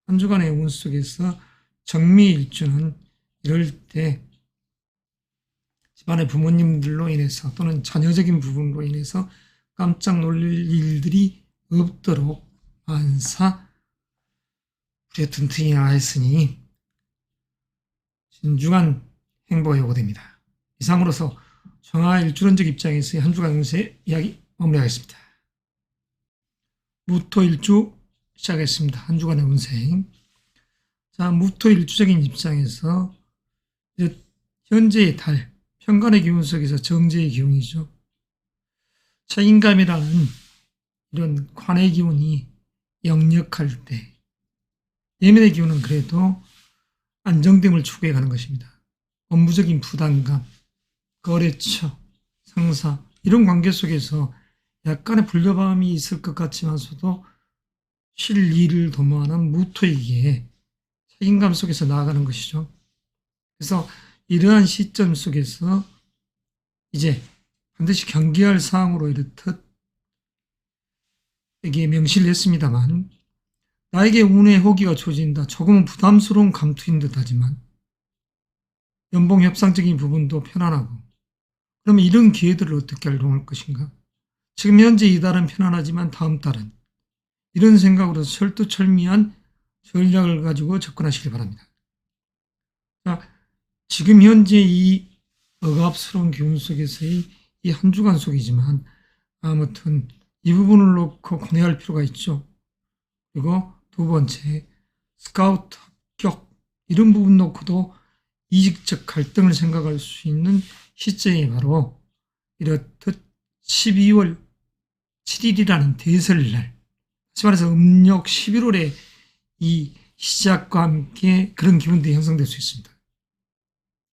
한 주간의 운 속에서 정미일주는 이럴 때 집안의 부모님들로 인해서 또는 자녀적인 부분으로 인해서 깜짝 놀랄 일들이 없도록 만사 불에 튼튼히나 했으니 신중한 행보가 요구됩니다. 이상으로서 정화일주론적 입장에서의 한 주간 운세 이야기 마무리하겠습니다. 무토일주 시작했습니다. 한 주간의 운세. 자, 무토일주적인 입장에서 현재의 달, 편간의 기운 속에서 정제의 기운이죠. 책임감이라는 이런 관의 기운이 역력할 때 예민의 기운은 그래도 안정됨을 추구해 가는 것입니다. 업무적인 부담감, 거래처, 상사 이런 관계 속에서 약간의 불협화음이 있을 것 같지만서도 실리를 도모하는 무토이기에 책임감 속에서 나아가는 것이죠. 그래서 이러한 시점 속에서 이제 반드시 경계할 사항으로 이렇듯 이게 명시를 했습니다만 나에게 운의 호기가 조진다. 조금은 부담스러운 감투인 듯하지만 연봉 협상적인 부분도 편안하고 그러면 이런 기회들을 어떻게 활용할 것인가? 지금 현재 이달은 편안하지만 다음 달은, 이런 생각으로 철두철미한 전략을 가지고 접근하시기 바랍니다. 자, 지금 현재 이 억압스러운 기운 속에서의 이 한 주간 속이지만 아무튼 이 부분을 놓고 고뇌할 필요가 있죠. 그리고 두 번째, 스카우트 합격 이런 부분 놓고도 이직적 갈등을 생각할 수 있는 시점이 바로 이렇듯 12월 7일이라는 대설날, 다시 말해서 음력 11월에 이 시작과 함께 그런 기분들이 형성될 수 있습니다.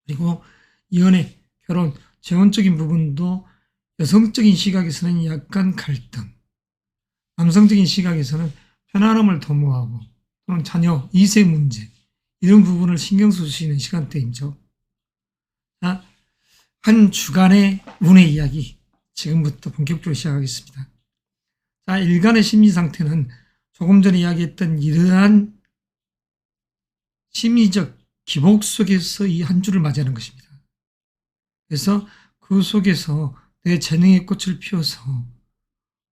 그리고 연애, 결혼, 재혼적인 부분도 여성적인 시각에서는 약간 갈등, 남성적인 시각에서는 편안함을 도모하고 또는 자녀, 2세 문제 이런 부분을 신경 쓸 수 있는 시간대이죠. 자, 한 주간의 운의 이야기 지금부터 본격적으로 시작하겠습니다. 자, 일간의 심리 상태는 조금 전에 이야기했던 이러한 심리적 기복 속에서 이 한 주를 맞이하는 것입니다. 그래서 그 속에서 내 재능의 꽃을 피워서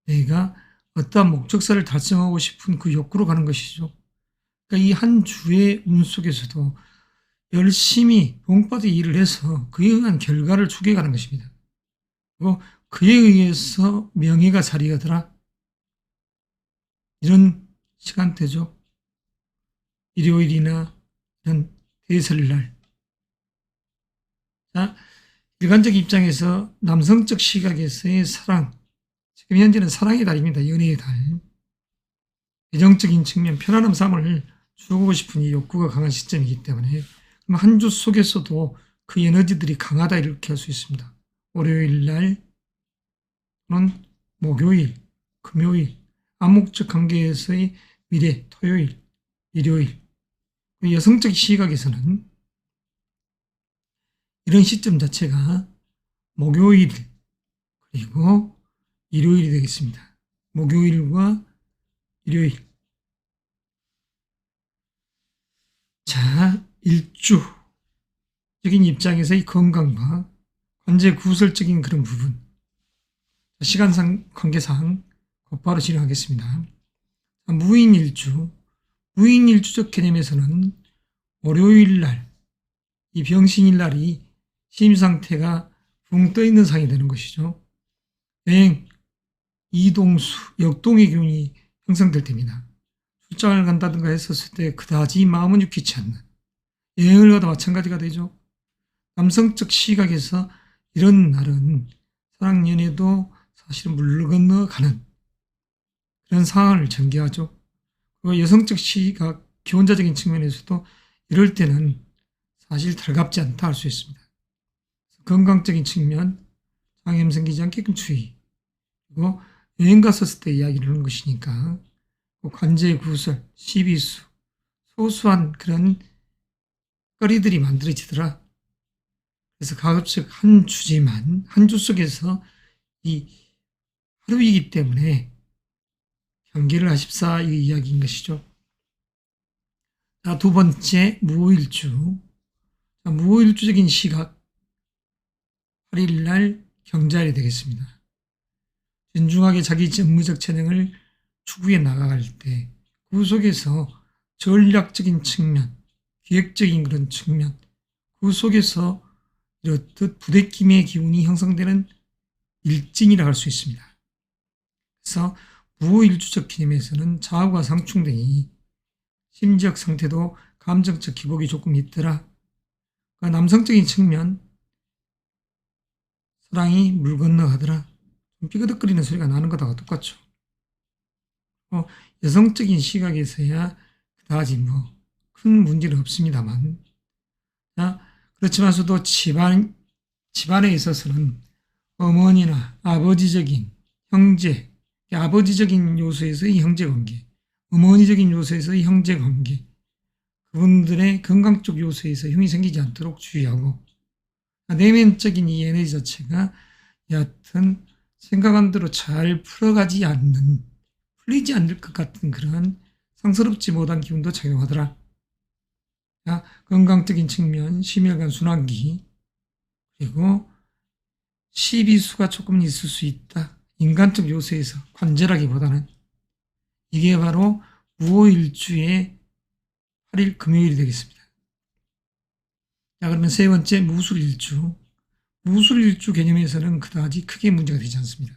내가 어떠한 목적사를 달성하고 싶은 그 욕구로 가는 것이죠. 그러니까 이 한 주의 운 속에서도 열심히 봉빠듯 일을 해서 그에 의한 결과를 추구해가는 것입니다. 그리고 그에 의해서 명예가 자리하더라. 이런 시간대죠. 일요일이나 이런 대설날. 자, 일관적 입장에서 남성적 시각에서의 사랑, 지금 현재는 사랑의 달입니다. 연애의 달. 애정적인 측면, 편안한 삶을 주고 싶은 이 욕구가 강한 시점이기 때문에 한 주 속에서도 그 에너지들이 강하다 이렇게 할 수 있습니다. 월요일 날 또는 목요일, 금요일, 암묵적 관계에서의 미래, 토요일, 일요일. 여성적 시각에서는 이런 시점 자체가 목요일 그리고 일요일이 되겠습니다. 목요일과 일요일. 자, 일주적인 입장에서의 건강과 관제 구설적인 그런 부분. 시간상 관계상 곧바로 진행하겠습니다. 무인일주. 무인일주적 개념에서는 월요일 날, 이 병신일 날이 심상태가 붕 떠 있는 상이 되는 것이죠. 여행, 이동수, 역동의 기운이 형성될 때입니다. 출장을 간다든가 했었을 때 그다지 마음은 유기치 않는 여행을 가도 마찬가지가 되죠. 남성적 시각에서 이런 날은 사랑 연애도 사실은 물 건너가는 그런 상황을 전개하죠. 그리고 여성적 시각, 기혼자적인 측면에서도 이럴 때는 사실 달갑지 않다 할 수 있습니다. 건강적인 측면, 장염 생기지 않게끔 주의. 그리고 여행 갔었을 때 이야기를 하는 것이니까 관제 구설, 시비수, 소소한 그런 거리들이 만들어지더라. 그래서 가급적 한 주지만 한 주 속에서 이 하루이기 때문에 경계를 하십사 이 이야기인 것이죠. 자, 두 번째 무오일주. 자, 무오일주적인 시각 8일 날 경자일이 되겠습니다. 진중하게 자기 업무적 재능을 추구해 나가갈 때 그 속에서 전략적인 측면, 기획적인 그런 측면, 그 속에서 이렇듯 부대낌의 기운이 형성되는 일진이라 할 수 있습니다. 그래서 무오일주적 개념에서는 좌우가 상충되니 심리적 상태도 감정적 기복이 조금 있더라. 그러니까 남성적인 측면, 사랑이 물 건너가더라. 좀 삐그덕거리는 소리가 나는 것하고 똑같죠. 여성적인 시각에서야 그다지 큰 문제는 없습니다만, 그렇지만서도 집안에 있어서는 어머니나 아버지적인 형제, 아버지적인 요소에서의 형제관계, 어머니적인 요소에서의 형제관계, 그분들의 건강적 요소에서 흉이 생기지 않도록 주의하고, 내면적인 이 에너지 자체가 여하튼 생각한 대로 잘 풀리지 않을 것 같은 그런 상스럽지 못한 기운도 작용하더라. 건강적인 측면, 심혈관 순환기, 그리고 시비수가 조금 있을 수 있다. 인간적 요소에서 관제라기보다는 이게 바로 무오일주의 8일 금요일이 되겠습니다. 자, 그러면 세 번째 무술일주. 무술일주 개념에서는 그다지 크게 문제가 되지 않습니다.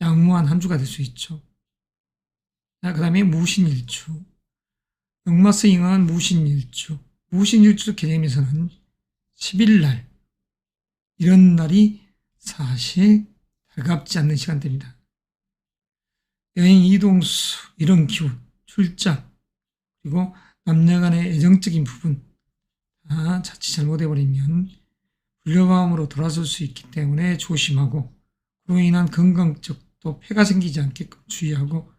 양무한 한 주가 될 수 있죠. 자, 그 다음에 무신일주. 역마스잉한 무신일주. 무신일주 개념에서는 10일날 이런 날이 사실 달갑지 않는 시간대입니다. 여행 이동수 이런 기운, 출장, 그리고 남녀 간의 애정적인 부분 다 자칫 잘못해버리면 불려감으로 돌아설 수 있기 때문에 조심하고 그로 인한 건강적 또 폐가 생기지 않게끔 주의하고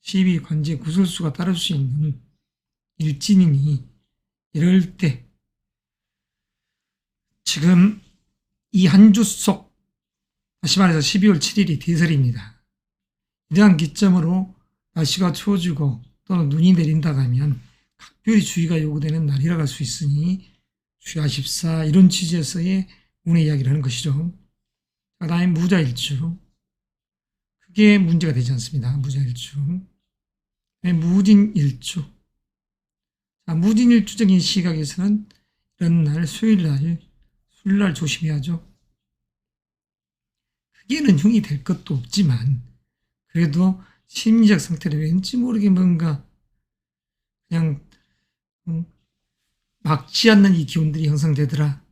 시비, 관제, 구설수가 따를 수 있는 일진이니 이럴 때 지금 이 한 주 속 다시 말해서 12월 7일이 대설입니다. 이러한 기점으로 날씨가 추워지고 또는 눈이 내린다고 하면 각별히 주의가 요구되는 날이라고 할 수 있으니 주의하십사 이런 취지에서의 운의 이야기를 하는 것이죠. 그 다음에 무자일주. 크게 문제가 되지 않습니다. 무자일주. 무진일주. 자, 무진일주적인 시각에서는 이런 날, 수요일날, 술날 조심해야죠. 크게는 흉이 될 것도 없지만 그래도 심리적 상태를 왠지 모르게 뭔가 그냥 막지 않는 이 기운들이 형성되더라.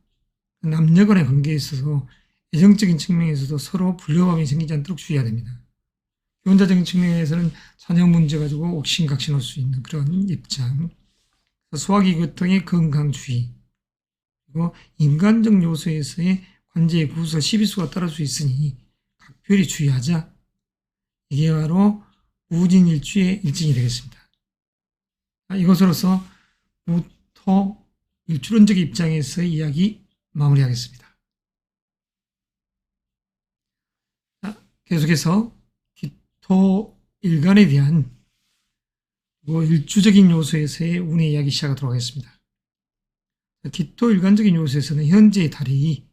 남녀 간의 관계에 있어서 애정적인 측면에서도 서로 불협화음이 생기지 않도록 주의해야 됩니다. 기혼자적인 측면에서는 자녀 문제 가지고 옥신각신 할 수 있는 그런 입장. 소화기 교통의 건강주의. 그리고 인간적 요소에서의 관제의 구설, 시비수가 따를 수 있으니 각별히 주의하자. 이게 바로 무진일주의 일진이 되겠습니다. 이것으로서 무토 일주론적 입장에서의 이야기 마무리하겠습니다. 자, 계속해서 기토 일간에 대한 일주적인 요소에서의 운의 이야기 시작하도록 하겠습니다. 기토 일간적인 요소에서는 현재의 달이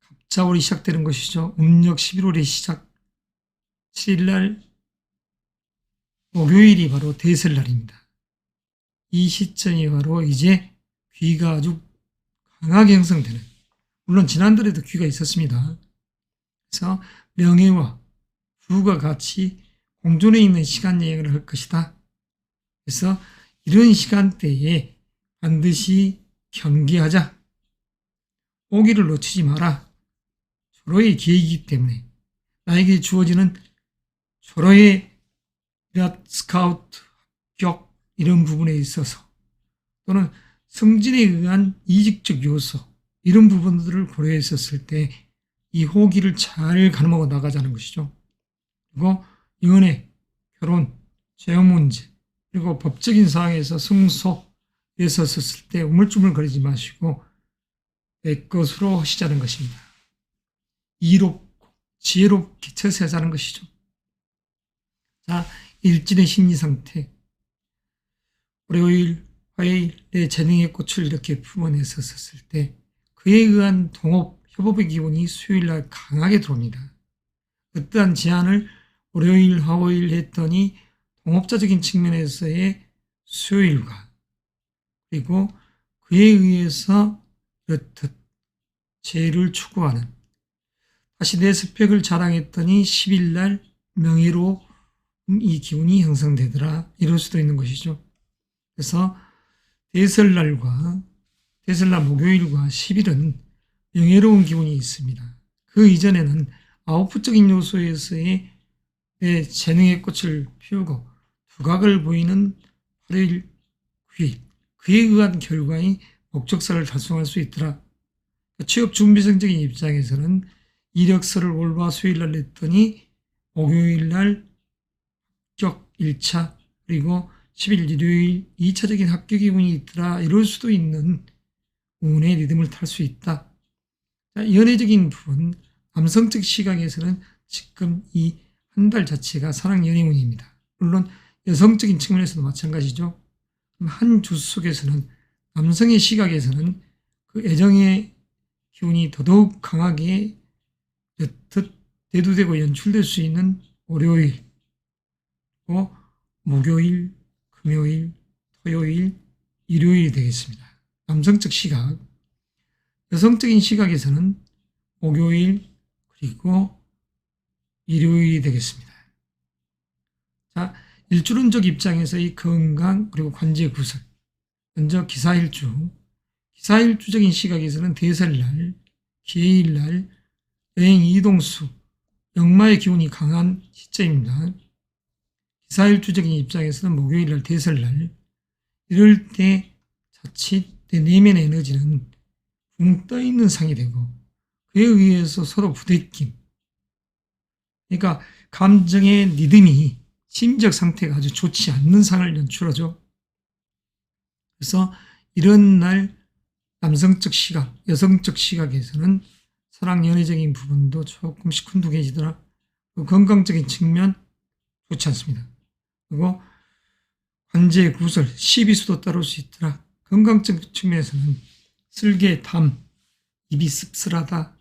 갑자월이 시작되는 것이죠. 음력 11월의 시작 7일날 목요일이 바로 대설날입니다. 이 시점이 바로 이제 귀가 아주 강하게 형성되는, 물론 지난달에도 귀가 있었습니다. 그래서 명예와 부가 같이 공존해 있는 시간 여행을 할 것이다. 그래서 이런 시간대에 반드시 경계하자. 오기를 놓치지 마라. 절호의 기회이기 때문에 나에게 주어지는 절호의 스카우트 합격 이런 부분에 있어서 또는 승진에 의한 이직적 요소 이런 부분들을 고려했었을 때 이 호기를 잘 가늠하고 나가자는 것이죠. 그리고 연애, 결혼, 재혼 문제 그리고 법적인 상황에서 승소에 섰을 때 우물쭈물거리지 마시고 내 것으로 하시자는 것입니다. 이롭고 지혜롭게 처세하자는 것이죠. 자, 일진의 심리 상태. 월요일, 화요일 내 재능의 꽃을 이렇게 품어내서 섰을 때 그에 의한 동업, 협업의 기운이 수요일날 강하게 들어옵니다. 어떠한 제안을 월요일, 화요일 했더니 동업자적인 측면에서의 수요일과 그리고 그에 의해서 이렇듯 재를 추구하는 다시 내 스펙을 자랑했더니 10일날 명예로 이 기운이 형성되더라. 이럴 수도 있는 것이죠. 그래서 대설날과 대설날 목요일과 10일은 명예로운 기운이 있습니다. 그 이전에는 아웃풋적인 요소에서의 내 재능의 꽃을 피우고 두각을 보이는 8일, 9일 그에 의한 결과의 목적사를 달성할 수 있더라. 취업 준비생적인 입장에서는 이력서를 월화 수요일날 냈더니 목요일날 합격 1차 그리고 10일 일요일 2차적인 합격 기분이 있더라. 이럴 수도 있는 운의 리듬을 탈 수 있다. 자, 연애적인 부분, 남성적 시각에서는 지금 이 한 달 자체가 사랑 연애운입니다. 물론 여성적인 측면에서도 마찬가지죠. 한 주 속에서는 남성의 시각에서는 그 애정의 기운이 더더욱 강하게 옅 대두되고 연출될 수 있는 월요일, 목요일, 금요일, 토요일, 일요일이 되겠습니다. 남성적 시각, 여성적인 시각에서는 목요일 그리고 일요일이 되겠습니다. 자, 일주론적 입장에서의 건강 그리고 관제 구설. 먼저 기사일주. 기사일주적인 시각에서는 대설날, 기해일날, 여행 이동수, 역마의 기운이 강한 시점입니다. 기사일주적인 입장에서는 목요일날 대설날. 이럴 때 자칫 내 내면의 에너지는 붕 떠있는 상이 되고 그에 의해서 서로 부대낌. 그러니까 감정의 리듬이 심리적 상태가 아주 좋지 않는 상을 연출하죠. 그래서 이런 날 남성적 시각, 여성적 시각에서는 사랑 연애적인 부분도 조금씩 훈독해지더라. 건강적인 측면 좋지 않습니다. 그리고 관제 구설, 시비수도 따를 수 있더라. 건강적 측면에서는 쓸개, 담, 입이 씁쓸하다.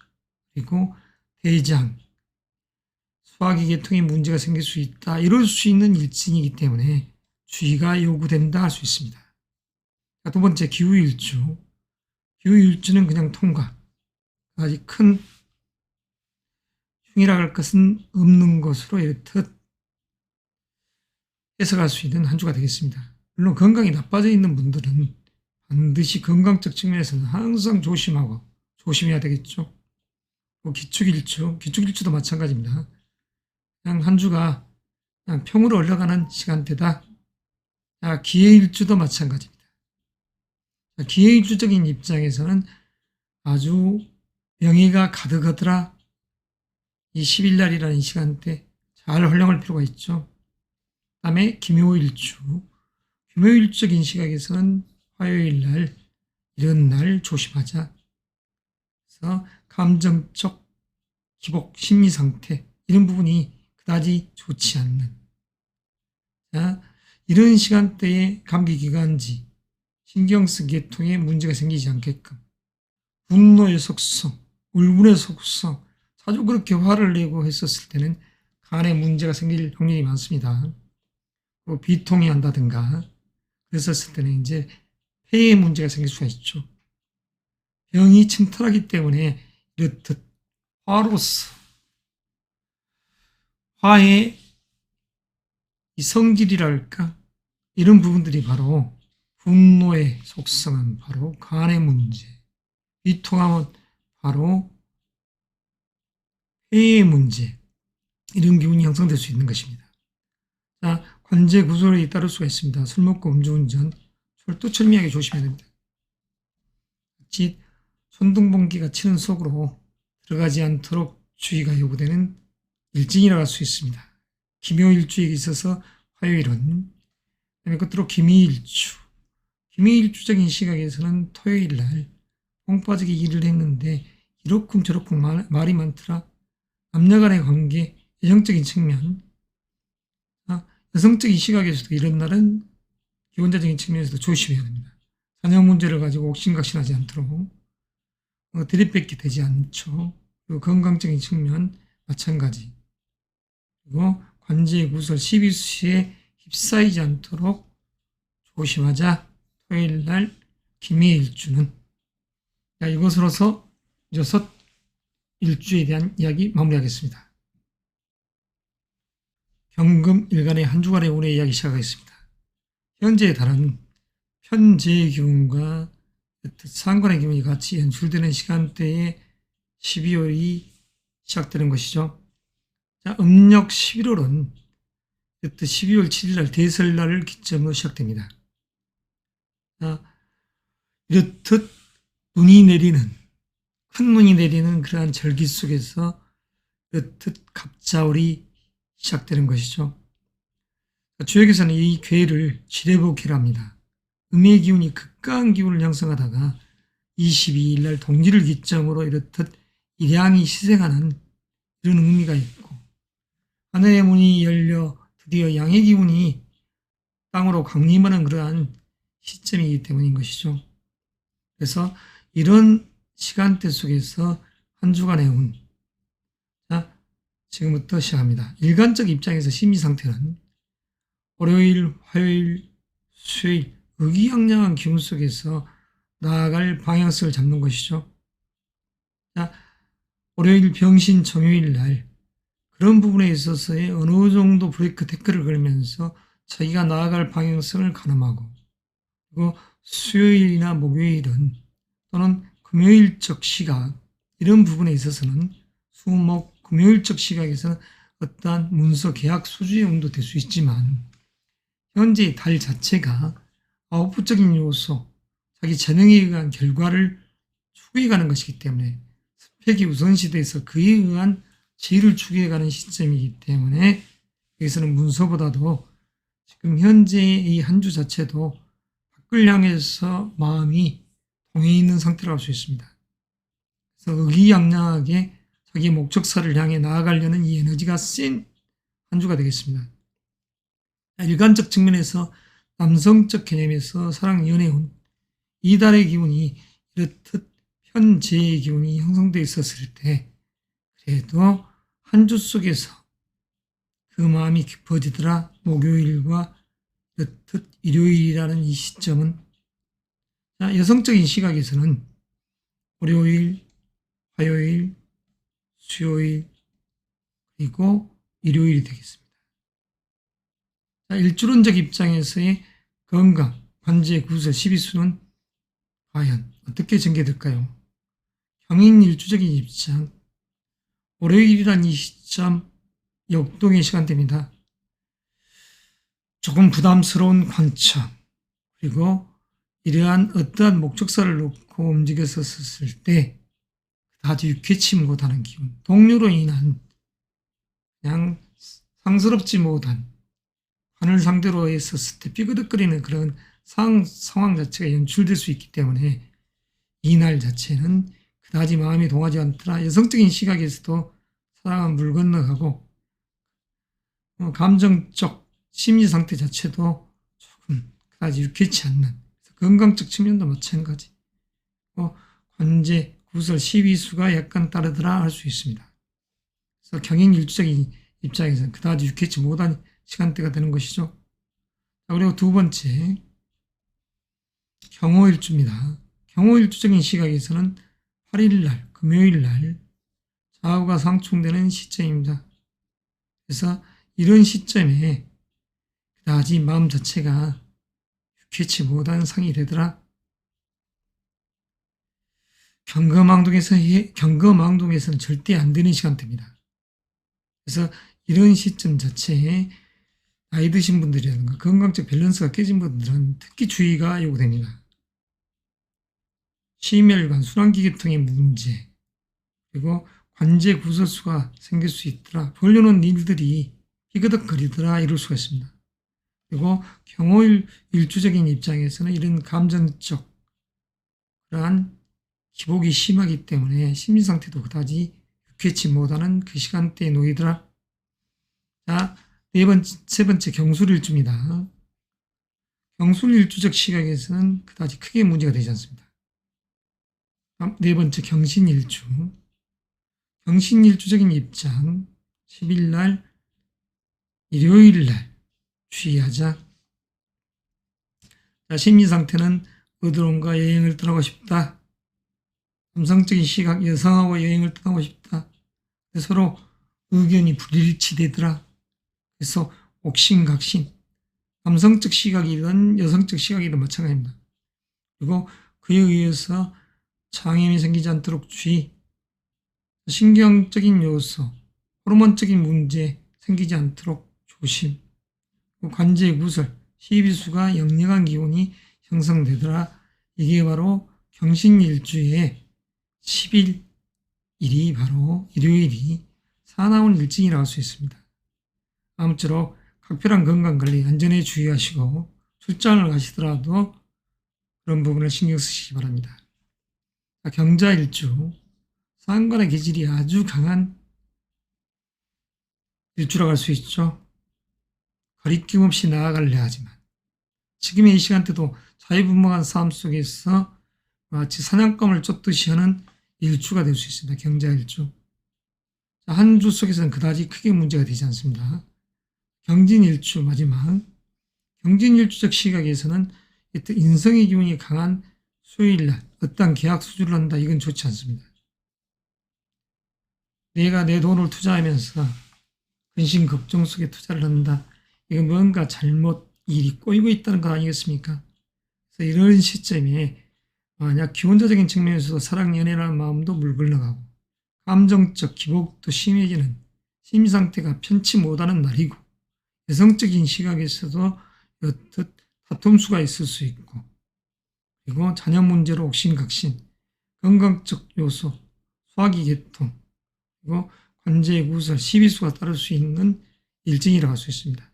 그리고 대장, 소화기 계통에 문제가 생길 수 있다. 이럴 수 있는 일진이기 때문에 주의가 요구된다 할 수 있습니다. 자, 두 번째 기후일주. 기후일주는 그냥 통과. 아직 큰 흉이라 할 것은 없는 것으로 이렇듯 해석할 수 있는 한 주가 되겠습니다. 물론 건강이 나빠져 있는 분들은 반드시 건강적 측면에서는 항상 조심해야 되겠죠. 기축일주도 마찬가지입니다. 그냥 한 주가 그냥 평으로 흘러가는 시간대다. 자, 기해일주도 마찬가지입니다. 자, 기해일주적인 입장에서는 아주 명예가 가득하더라. 이 10일날이라는 시간대 잘 활용할 필요가 있죠. 그 다음에 김효일주. 김효일적인 시각에서는 화요일날, 이런 날 조심하자. 그래서 감정적 기복, 심리 상태 이런 부분이 그다지 좋지 않는. 자, 이런 시간대에 감기기관지, 신경성 계통에 문제가 생기지 않게끔 분노의 속성, 울분의 속성, 자주 그렇게 화를 내고 했었을 때는 간에 문제가 생길 확률이 많습니다. 그리고 비통이 한다든가 그랬었을 때는 이제 폐에 문제가 생길 수가 있죠. 병이 침탈하기 때문에 이렇듯 화로서 화의 이 성질이랄까 이런 부분들이 바로 분노의 속성은 바로 간의 문제, 비통함은 바로 폐의 문제, 이런 기운이 형성될 수 있는 것입니다. 자, 관제 구조에 따를 수가 있습니다. 술 먹고 음주운전, 철두철미하게 조심해야 됩니다. 즉, 천둥번개가 치는 속으로 들어가지 않도록 주의가 요구되는 일진이라고 할 수 있습니다. 김효일주에 있어서 화요일은, 그다음에 끝으로 김희일주. 김희일주적인 시각에서는 토요일날 뽕 빠지게 일을 했는데 이렇쿵 저렇쿵 말이 많더라. 남녀간의 관계, 여성적인 측면, 여성적인 시각에서도 이런 날은 기혼자적인 측면에서도 조심해야 됩니다. 자녀 문제를 가지고 옥신각신하지 않도록 들이뺏게 되지 않죠. 그리고 건강적인 측면 마찬가지. 그리고 관제 구설, 시비수에 휩싸이지 않도록 조심하자. 토요일날 김해일주는. 자, 이것으로서 6일주에 대한 이야기 마무리하겠습니다. 경금일간의 한 주간의 운의 이야기 시작하겠습니다. 현재의 달은 편재의 기운과 상관의 기운이 같이 연출되는 시간대에 12월이 시작되는 것이죠. 자, 음력 11월은 12월 7일날 대설날을 기점으로 시작됩니다. 자, 이렇듯 눈이 내리는, 큰 눈이 내리는 그러한 절기 속에서 이렇듯 갑자월이 시작되는 것이죠. 주역에서는 이 괴를 지뢰복회라 합니다. 음의 기운이 극강한 기운을 형성하다가 22일 날 동지를 기점으로 이렇듯 일양이 희생하는 이런 의미가 있고, 하늘의 문이 열려 드디어 양의 기운이 땅으로 강림하는 그러한 시점이기 때문인 것이죠. 그래서 이런 시간대 속에서 한 주간의 운, 지금부터 시작합니다. 일간적 입장에서 심리 상태는 월요일, 화요일, 수요일 의기양양한 기운 속에서 나아갈 방향성을 잡는 것이죠. 자, 월요일 병신 정요일 날 그런 부분에 있어서의 어느 정도 브레이크 태클을 걸면서 자기가 나아갈 방향성을 가늠하고, 그리고 수요일이나 목요일은 또는 금요일적 시각 이런 부분에 있어서는 수목 금요일적 시각에서는 어떠한 문서 계약 소주의 용도 될 수 있지만, 현재 달 자체가 아웃풋적인 요소, 자기 재능에 의한 결과를 추구해가는 것이기 때문에 스펙이 우선시돼서 그에 의한 지위를 추구해가는 시점이기 때문에 여기서는 문서보다도 지금 현재의 이 한 주 자체도 밖을 향해서 마음이 동해 있는 상태로 할 수 있습니다. 그래서 의기양양하게 자기 목적사를 향해 나아가려는 이 에너지가 센 한 주가 되겠습니다. 일간적 측면에서 남성적 개념에서 사랑, 연애운 이 달의 기운이 이렇듯 현재의 기운이 형성되어 있었을 때 그래도 한 주 속에서 그 마음이 깊어지더라. 목요일과 이렇듯 일요일이라는 이 시점은, 자, 여성적인 시각에서는 월요일, 화요일, 수요일, 그리고 일요일이 되겠습니다. 자, 일주론적 입장에서의 건강, 관제, 구설, 12수는 과연 어떻게 전개될까요? 경인일주적인 입장, 월요일이란 이 시점 역동의 시간대입니다. 조금 부담스러운 관점, 그리고 이러한 어떠한 목적사를 놓고 움직였었을 때 아주 유쾌치 못하는 기분, 동료로 인한 그냥 상스럽지 못한 관을 상대로 했었을 때 삐그덕거리는 그런 상황 자체가 연출될 수 있기 때문에 이날 자체는 그다지 마음이 동하지 않더라. 여성적인 시각에서도 사랑은 물 건너가고 감정적 심리 상태 자체도 조금 그다지 유쾌치 않는, 건강적 측면도 마찬가지. 관제, 구설, 12수가 약간 따르더라 할 수 있습니다. 그래서 경행일주적인 입장에서는 그다지 유쾌치 못한 시간대가 되는 것이죠. 자, 그리고 두 번째, 경호일주입니다. 경호일주적인 시각에서는 8일날, 금요일날 좌우가 상충되는 시점입니다. 그래서 이런 시점에 그다지 마음 자체가 유쾌치 못한 상이 되더라. 경거망동에서는 절대 안 되는 시간대입니다. 그래서 이런 시점 자체에 나이 드신 분들이라든가 건강적 밸런스가 깨진 분들은 특히 주의가 요구됩니다. 심혈관, 순환기계통의 문제, 그리고 관제 구설수가 생길 수 있더라. 벌려놓은 일들이 삐그덕거리더라 이럴 수가 있습니다. 그리고 경호일 일주적인 입장에서는 이런 감정적 그러한 기복이 심하기 때문에 심리 상태도 그다지 유쾌치 못하는 그 시간대에 놓이더라. 자, 세 번째 경술일주입니다. 경술일주적 시각에서는 그다지 크게 문제가 되지 않습니다. 네 번째 경신일주. 경신일주적인 입장, 10일날, 일요일날 주의하자. 자, 심리 상태는 어디론가 여행을 떠나고 싶다. 남성적인 시각, 여성하고 여행을 떠나고 싶다. 서로 의견이 불일치되더라. 그래서 옥신각신, 남성적 시각이든 여성적 시각이든 마찬가지입니다. 그리고 그에 의해서 장애물이 생기지 않도록 주의, 신경적인 요소, 호르몬적인 문제 생기지 않도록 조심, 관제 구설, 12수가 역력한 기운이 형성되더라. 이게 바로 경신일주의 10일이 바로 일요일이 사나운 일진이라고 할 수 있습니다. 아무쪼록 각별한 건강관리, 안전에 주의하시고 출장을 가시더라도 그런 부분을 신경 쓰시기 바랍니다. 경자일주, 상관의 기질이 아주 강한 일주라고 할 수 있죠. 거리낌 없이 나아가려 하지만 지금의 이 시간대도 자유분방한 삶 속에서 마치 사냥감을 쫓듯이 하는 일주가 될 수 있습니다. 경자일주. 한 주 속에서는 그다지 크게 문제가 되지 않습니다. 경진일주 마지막 경진일주적 시각에서는 인성의 기운이 강한 수요일날 어떠한 계약 수주를 한다. 이건 좋지 않습니다. 내가 내 돈을 투자하면서 근심 걱정 속에 투자를 한다. 이건 뭔가 잘못 일이 꼬이고 있다는 것 아니겠습니까? 그래서 이런 시점에 만약 기혼자적인 측면에서도 사랑 연애라는 마음도 물건너가고 감정적 기복도 심해지는 심리상태가 편치 못하는 날이고 여성적인 시각에서도 여튼 다툼수가 있을 수 있고 그리고 자녀 문제로 옥신각신 건강적 요소 소화기 계통 그리고 관제의 구설 시비수가 따를 수 있는 일정이라고 할 수 있습니다.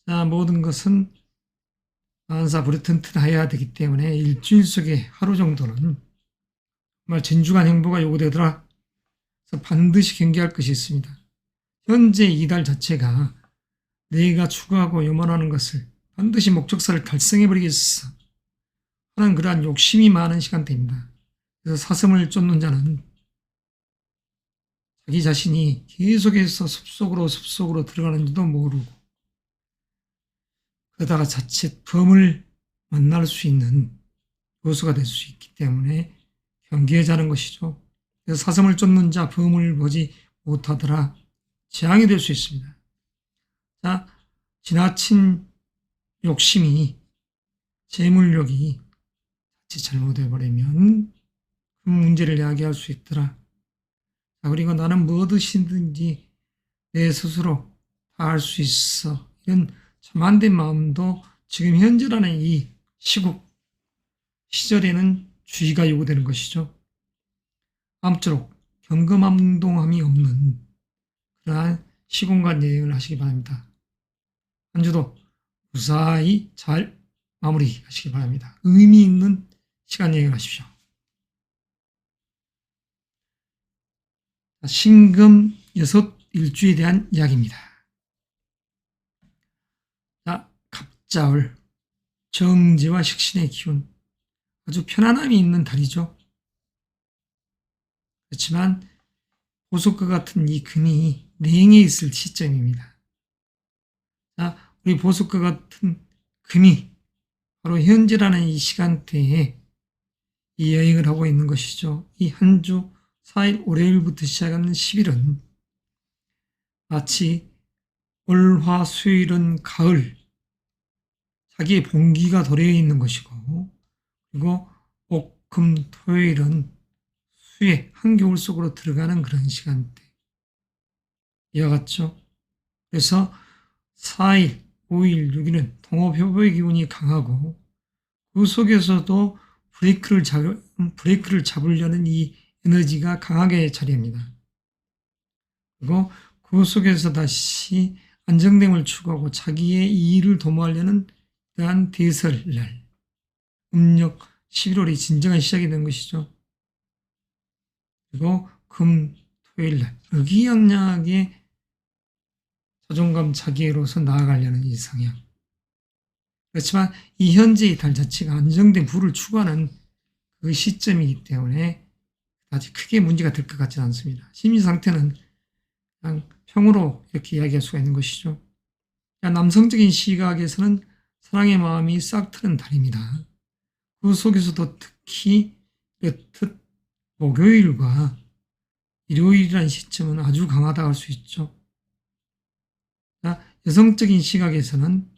자, 모든 것은 만사부르튼튼해야 되기 때문에 일주일 속에 하루 정도는 정말 진중한 행보가 요구되더라. 그래서 반드시 경계할 것이 있습니다. 현재 이달 자체가 내가 추구하고 염원하는 것을 반드시 목적사를 달성해버리겠어 하는 그러한 욕심이 많은 시간대입니다. 그래서 사슴을 쫓는 자는 자기 자신이 계속해서 숲속으로 들어가는지도 모르고 그러다가 자칫 범을 만날 수 있는 요소가 될 수 있기 때문에 경계하자는 것이죠. 그래서 사슴을 쫓는 자 범을 보지 못하더라 재앙이 될 수 있습니다. 자, 지나친 욕심이 재물욕이 자칫 잘못해버리면 큰 문제를 야기할 수 있더라. 자, 그리고 나는 뭐든지 내 스스로 다 할 수 있어. 이런 참안된 마음도 지금 현재라는 이 시국, 시절에는 주의가 요구되는 것이죠. 아무쪼록 경거망동함이 없는 그러한 시공간 여행을 하시기 바랍니다. 한 주도 무사히 잘 마무리하시기 바랍니다. 의미 있는 시간 여행을 하십시오. 신금 6일주에 대한 이야기입니다. 자, 갑자을, 정제와 식신의 기운, 아주 편안함이 있는 달이죠. 그렇지만 보석과 같은 이 금이 냉해 있을 시점입니다. 자, 우리 보석과 같은 금이 바로 현재라는 이 시간대에 이 여행을 하고 있는 것이죠. 이 한 주 4일 월요일부터 시작하는 10일은 마치 월화 수요일은 가을, 자기의 봉기가 도래해 있는 것이고 그리고 목, 금, 토요일은 수의 한겨울 속으로 들어가는 그런 시간대 이와 같죠. 그래서 4일, 5일, 6일은 동업효보의 기운이 강하고 그 속에서도 브레이크를 잡으려는 이 에너지가 강하게 자리합니다. 그리고 그 속에서 다시 안정됨을 추구하고 자기의 이의를 도모하려는 그러한 대설날, 음력 11월이 진정한 시작이 된 것이죠. 그리고 금, 토요일날 의기양양하게 자존감 자기애로서 나아가려는 이 성향. 그렇지만 이 현재의 달 자체가 안정된 부를 추구하는 그 시점이기 때문에 아직 크게 문제가 될 것 같지는 않습니다. 심리 상태는 그냥 평으로 이렇게 이야기할 수가 있는 것이죠. 남성적인 시각에서는 사랑의 마음이 싹 트는 달입니다. 그 속에서도 특히 여튼 목요일과 일요일이라는 시점은 아주 강하다고 할 수 있죠. 여성적인 시각에서는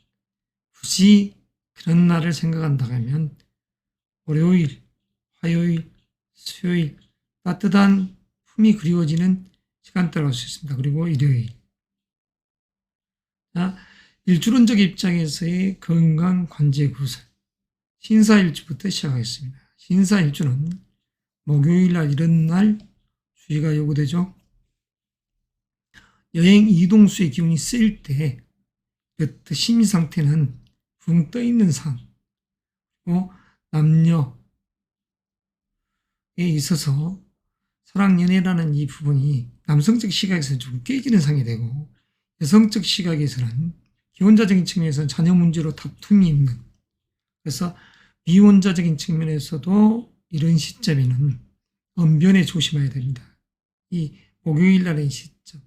굳이 그런 날을 생각한다고 하면 월요일, 화요일, 수요일 따뜻한 품이 그리워지는 시간대라고 할 수 있습니다. 그리고 일요일. 일주론적 입장에서의 건강 관제 구설 신사일주부터 시작하겠습니다. 신사일주는 목요일날 이런 날 주의가 요구되죠. 여행 이동수의 기운이 세일 때 심리 상태는 붕 떠있는 상 그리고 남녀에 있어서 사랑 연애라는 이 부분이 남성적 시각에서는 좀 깨지는 상이 되고 여성적 시각에서는 기혼자적인 측면에서는 자녀 문제로 다툼이 있는 그래서 미혼자적인 측면에서도 이런 시점에는 언변에 조심해야 됩니다. 이 목요일날의 시점,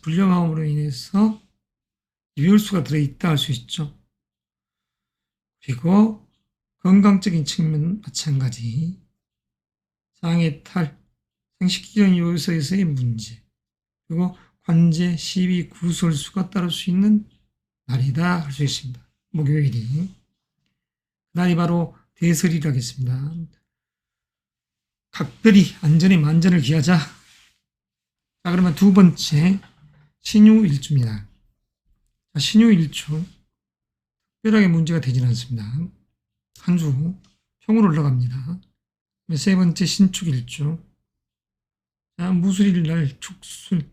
불량함으로 인해서 이별수가 들어있다 할 수 있죠. 그리고 건강적인 측면 마찬가지, 장애탈, 생식기전 요소에서의 문제, 그리고 관제, 시비, 구설수가 따를 수 있는 날이다 할 수 있습니다. 목요일이. 그날이 바로 대설이라 하겠습니다. 각별히 안전에 만전을 기하자. 자, 그러면 두 번째, 신유일주입니다. 자, 신유일주. 특별하게 문제가 되지는 않습니다. 한 주 평으로 올라갑니다. 세 번째, 신축일주. 자, 무술일날 축술,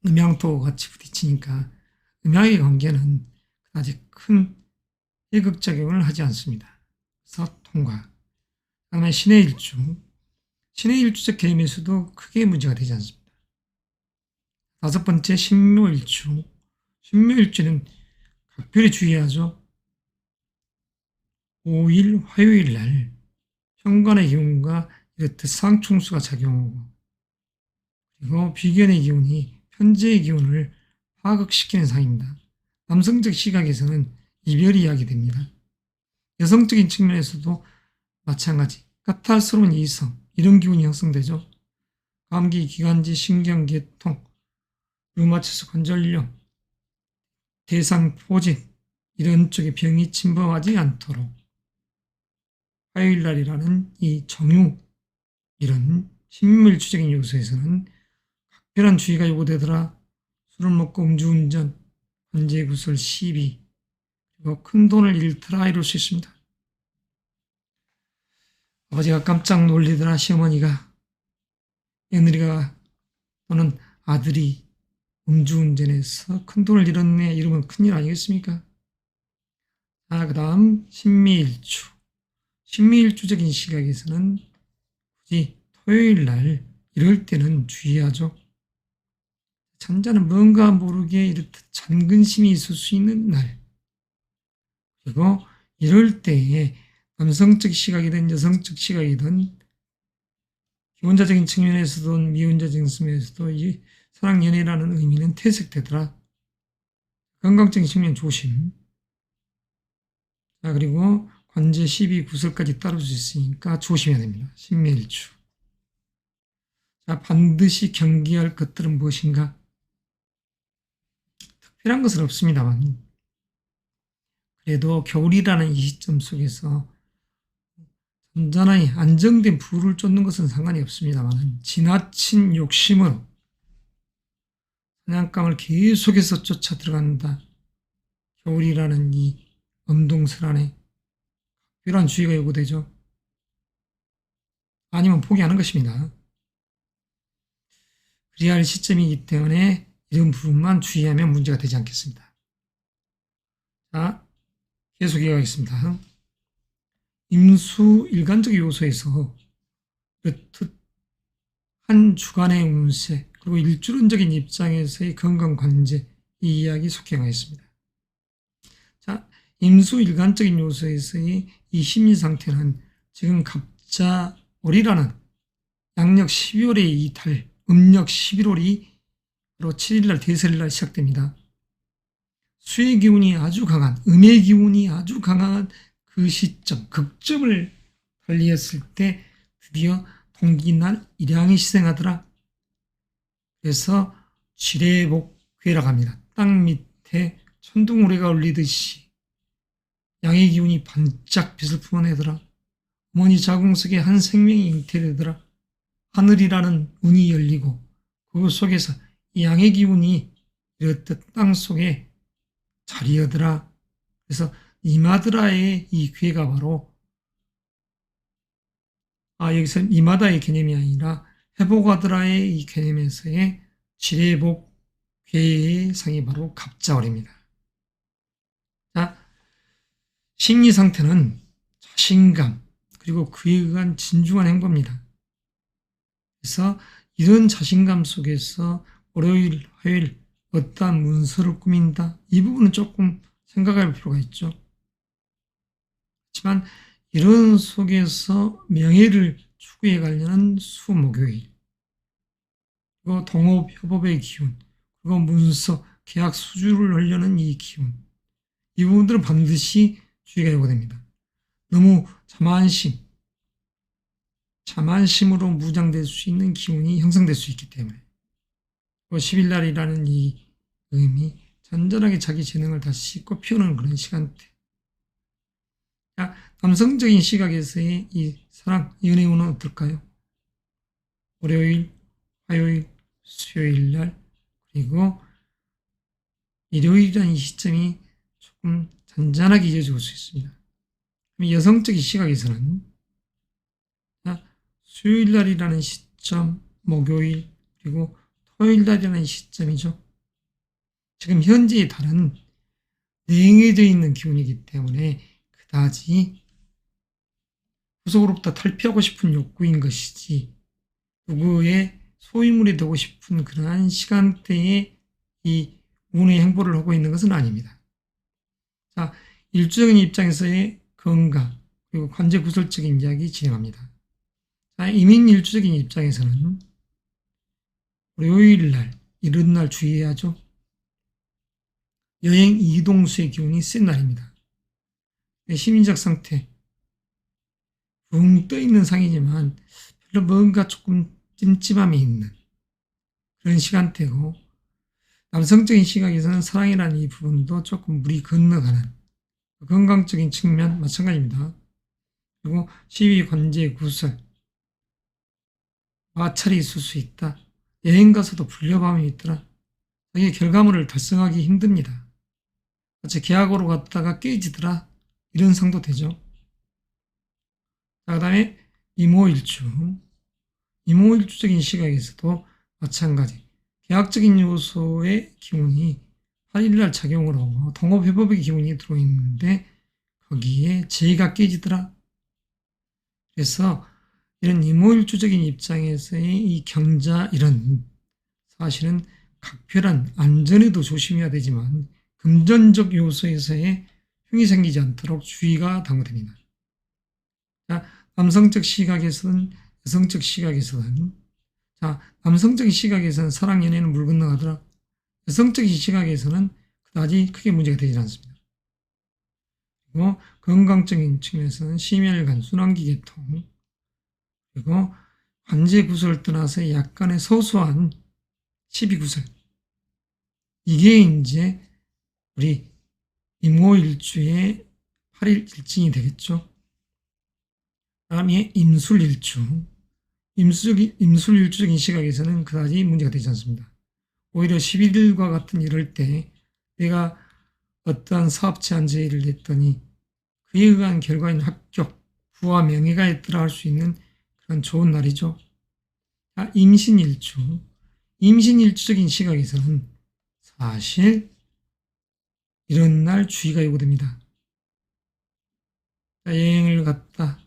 음양토 같이 부딪히니까 음양의 관계는 그다지 큰 해극작용을 하지 않습니다. 그래서 통과. 다음에 신의 일주. 신의 일주적 개념에서도 크게 문제가 되지 않습니다. 다섯 번째, 신묘일주. 신묘일주는 각별히 주의하죠. 5일 화요일 날 현관의 기운과 이렇듯 상충수가 작용하고, 그리고 비견의 기운이 편재의 기운을 파극시키는 상입니다. 남성적 시각에서는 이별이 이야기됩니다. 여성적인 측면에서도 마찬가지, 까탈스러운 이성, 이런 기운이 형성되죠. 감기, 기관지, 신경계통, 류마티스 관절염, 대상포진, 이런 쪽에 병이 침범하지 않도록 화요일날이라는 이 정유, 이런 신묘일주적인 요소에서는 각별한 주의가 요구되더라. 술을 먹고 음주운전, 관제구설, 시비, 그리고 큰돈을 잃더라 이럴 수 있습니다. 아버지가 깜짝 놀리더라. 시어머니가, 며느리가 또는 아들이 음주운전해서 큰돈을 잃었네 이러면 큰일 아니겠습니까? 자, 그 다음 신미일주. 신미일주적인 시각에서는 굳이 토요일날 이럴 때는 주의하죠. 천자는 뭔가 모르게 이렇듯 잔근심이 있을 수 있는 날. 그리고 이럴 때에 남성적 시각이든 여성적 시각이든 기혼자적인 측면에서도 미혼자적인 측면에서도 이 사랑연애라는 의미는 퇴색되더라. 건강적인 측면 조심. 자, 그리고 관제, 시비, 구설까지 따를 수 있으니까 조심해야 됩니다. 신묘일주. 자, 반드시 경계할 것들은 무엇인가? 특별한 것은 없습니다만, 그래도 겨울이라는 이 시점 속에서 잔잔하니 안정된 부를 쫓는 것은 상관이 없습니다만, 지나친 욕심으로 사냥감을 계속해서 쫓아 들어간다. 겨울이라는 이 엄동설 안에 특별한 주의가 요구되죠. 아니면 포기하는 것입니다. 그래야 할 시점이기 때문에 이런 부분만 주의하면 문제가 되지 않겠습니다. 자, 계속 이어가겠습니다. 임수 일간적 요소에서 그렇듯 한 주간의 운세, 그리고 일주론적인 입장에서의 건강 관제, 이 이야기 속해가 있습니다. 자, 임수 일간적인 요소에서의 이 심리 상태는 지금 갑자월이라는 양력 12월의 이 달, 음력 11월이 바로 7일날 대설일날 시작됩니다. 수의 기운이 아주 강한, 음의 기운이 아주 강한 그 시점, 극점을 달리했을 때 드디어 동기날 일양이 시생하더라. 그래서 지례복괴라고 합니다. 땅 밑에 천둥오래가 울리듯이 양의 기운이 반짝 빛을 품어내더라. 어머니 자궁속에 한 생명이 잉태되더라. 하늘이라는 문이 열리고 그 속에서 양의 기운이 이렇듯 땅 속에 자리하더라. 그래서 이마드라의 이 괴가 바로, 여기서 이마다의 개념이 아니라 회복하드라의 이 개념에서의 지례복 괴의 상이 바로 갑자월입니다. 자, 심리 상태는 자신감, 그리고 그에 의한 진중한 행보입니다. 그래서 이런 자신감 속에서 월요일, 화요일 어떠한 문서를 꾸민다. 이 부분은 조금 생각할 필요가 있죠. 하지만 이런 속에서 명예를 추구해 가려는 수목요일, 그리고 동업 협업의 기운, 그리고 문서 계약 수주를 하려는 이 기운, 이 부분들은 반드시 주의가 요구됩니다. 너무 자만심으로 무장될 수 있는 기운이 형성될 수 있기 때문에 10일 날이라는 이 의미, 잔잔하게 자기 재능을 다시 씻고 피우는 그런 시간대. 남성적인 시각에서의 이 사랑, 이 연애운은 어떨까요? 월요일, 화요일, 수요일 날, 그리고 일요일이라는 이 시점이 조금 잔잔하게 이어질 수 있습니다. 여성적인 시각에서는 수요일 날이라는 시점, 목요일, 그리고 토요일 날이라는 시점이죠. 지금 현재의 달은 냉해져 있는 기운이기 때문에 그다지 후속으로부터 탈피하고 싶은 욕구인 것이지 누구의 소유물이 되고 싶은 그러한 시간대에 이 운의 행보를 하고 있는 것은 아닙니다. 자, 일주적인 입장에서의 건강 그리고 관제 구설적인 이야기 진행합니다. 자, 이민 일주적인 입장에서는 월요일 날, 이른 날 주의해야죠. 여행 이동수의 기운이 센 날입니다. 심리적 상태 붕 떠있는 상이지만 별로 뭔가 조금 찜찜함이 있는 그런 시간대고 남성적인 시각에서는 사랑이라는 이 부분도 조금 물이 건너가는 건강적인 측면 마찬가지입니다. 그리고 시위 관제 구설 마찰이 있을 수 있다. 여행 가서도 불협화음이 있더라. 자기 결과물을 달성하기 힘듭니다. 같이 계약으로 갔다가 깨지더라. 이런 상도 되죠. 자, 그 다음에 이모일주적인 시각에서도 마찬가지. 계약적인 요소의 기운이 8일날 작용을 하고 동업회법의 기운이 들어있는데 거기에 재가 깨지더라. 그래서 이런 이모일주적인 입장에서의 이 경자 이런 사실은 각별한 안전에도 조심해야 되지만 금전적 요소에서의 흉이 생기지 않도록 주의가 당부됩니다. 자, 남성적 시각에서는 여성적 시각에서는 자, 남성적인 시각에서는 사랑 연애는 물 건너가더라. 여성적인 시각에서는 그다지 크게 문제가 되지 않습니다. 그리고 건강적인 측면에서는 심혈관, 순환기 계통 그리고 관제 구설을 떠나서 약간의 소소한 시비 구설 이게 이제 우리 임오일주의 8일 일진이 되겠죠. 다음에 임술일주. 임술일주적인 시각에서는 그다지 문제가 되지 않습니다. 오히려 11일과 같은 이럴 때 내가 어떠한 사업 제한 제의를 냈더니 그에 의한 결과인 합격, 부와 명예가 들어갈 수 있는 그런 좋은 날이죠. 임신일주. 임신일주적인 시각에서는 사실 이런 날 주의가 요구됩니다. 여행을 갔다.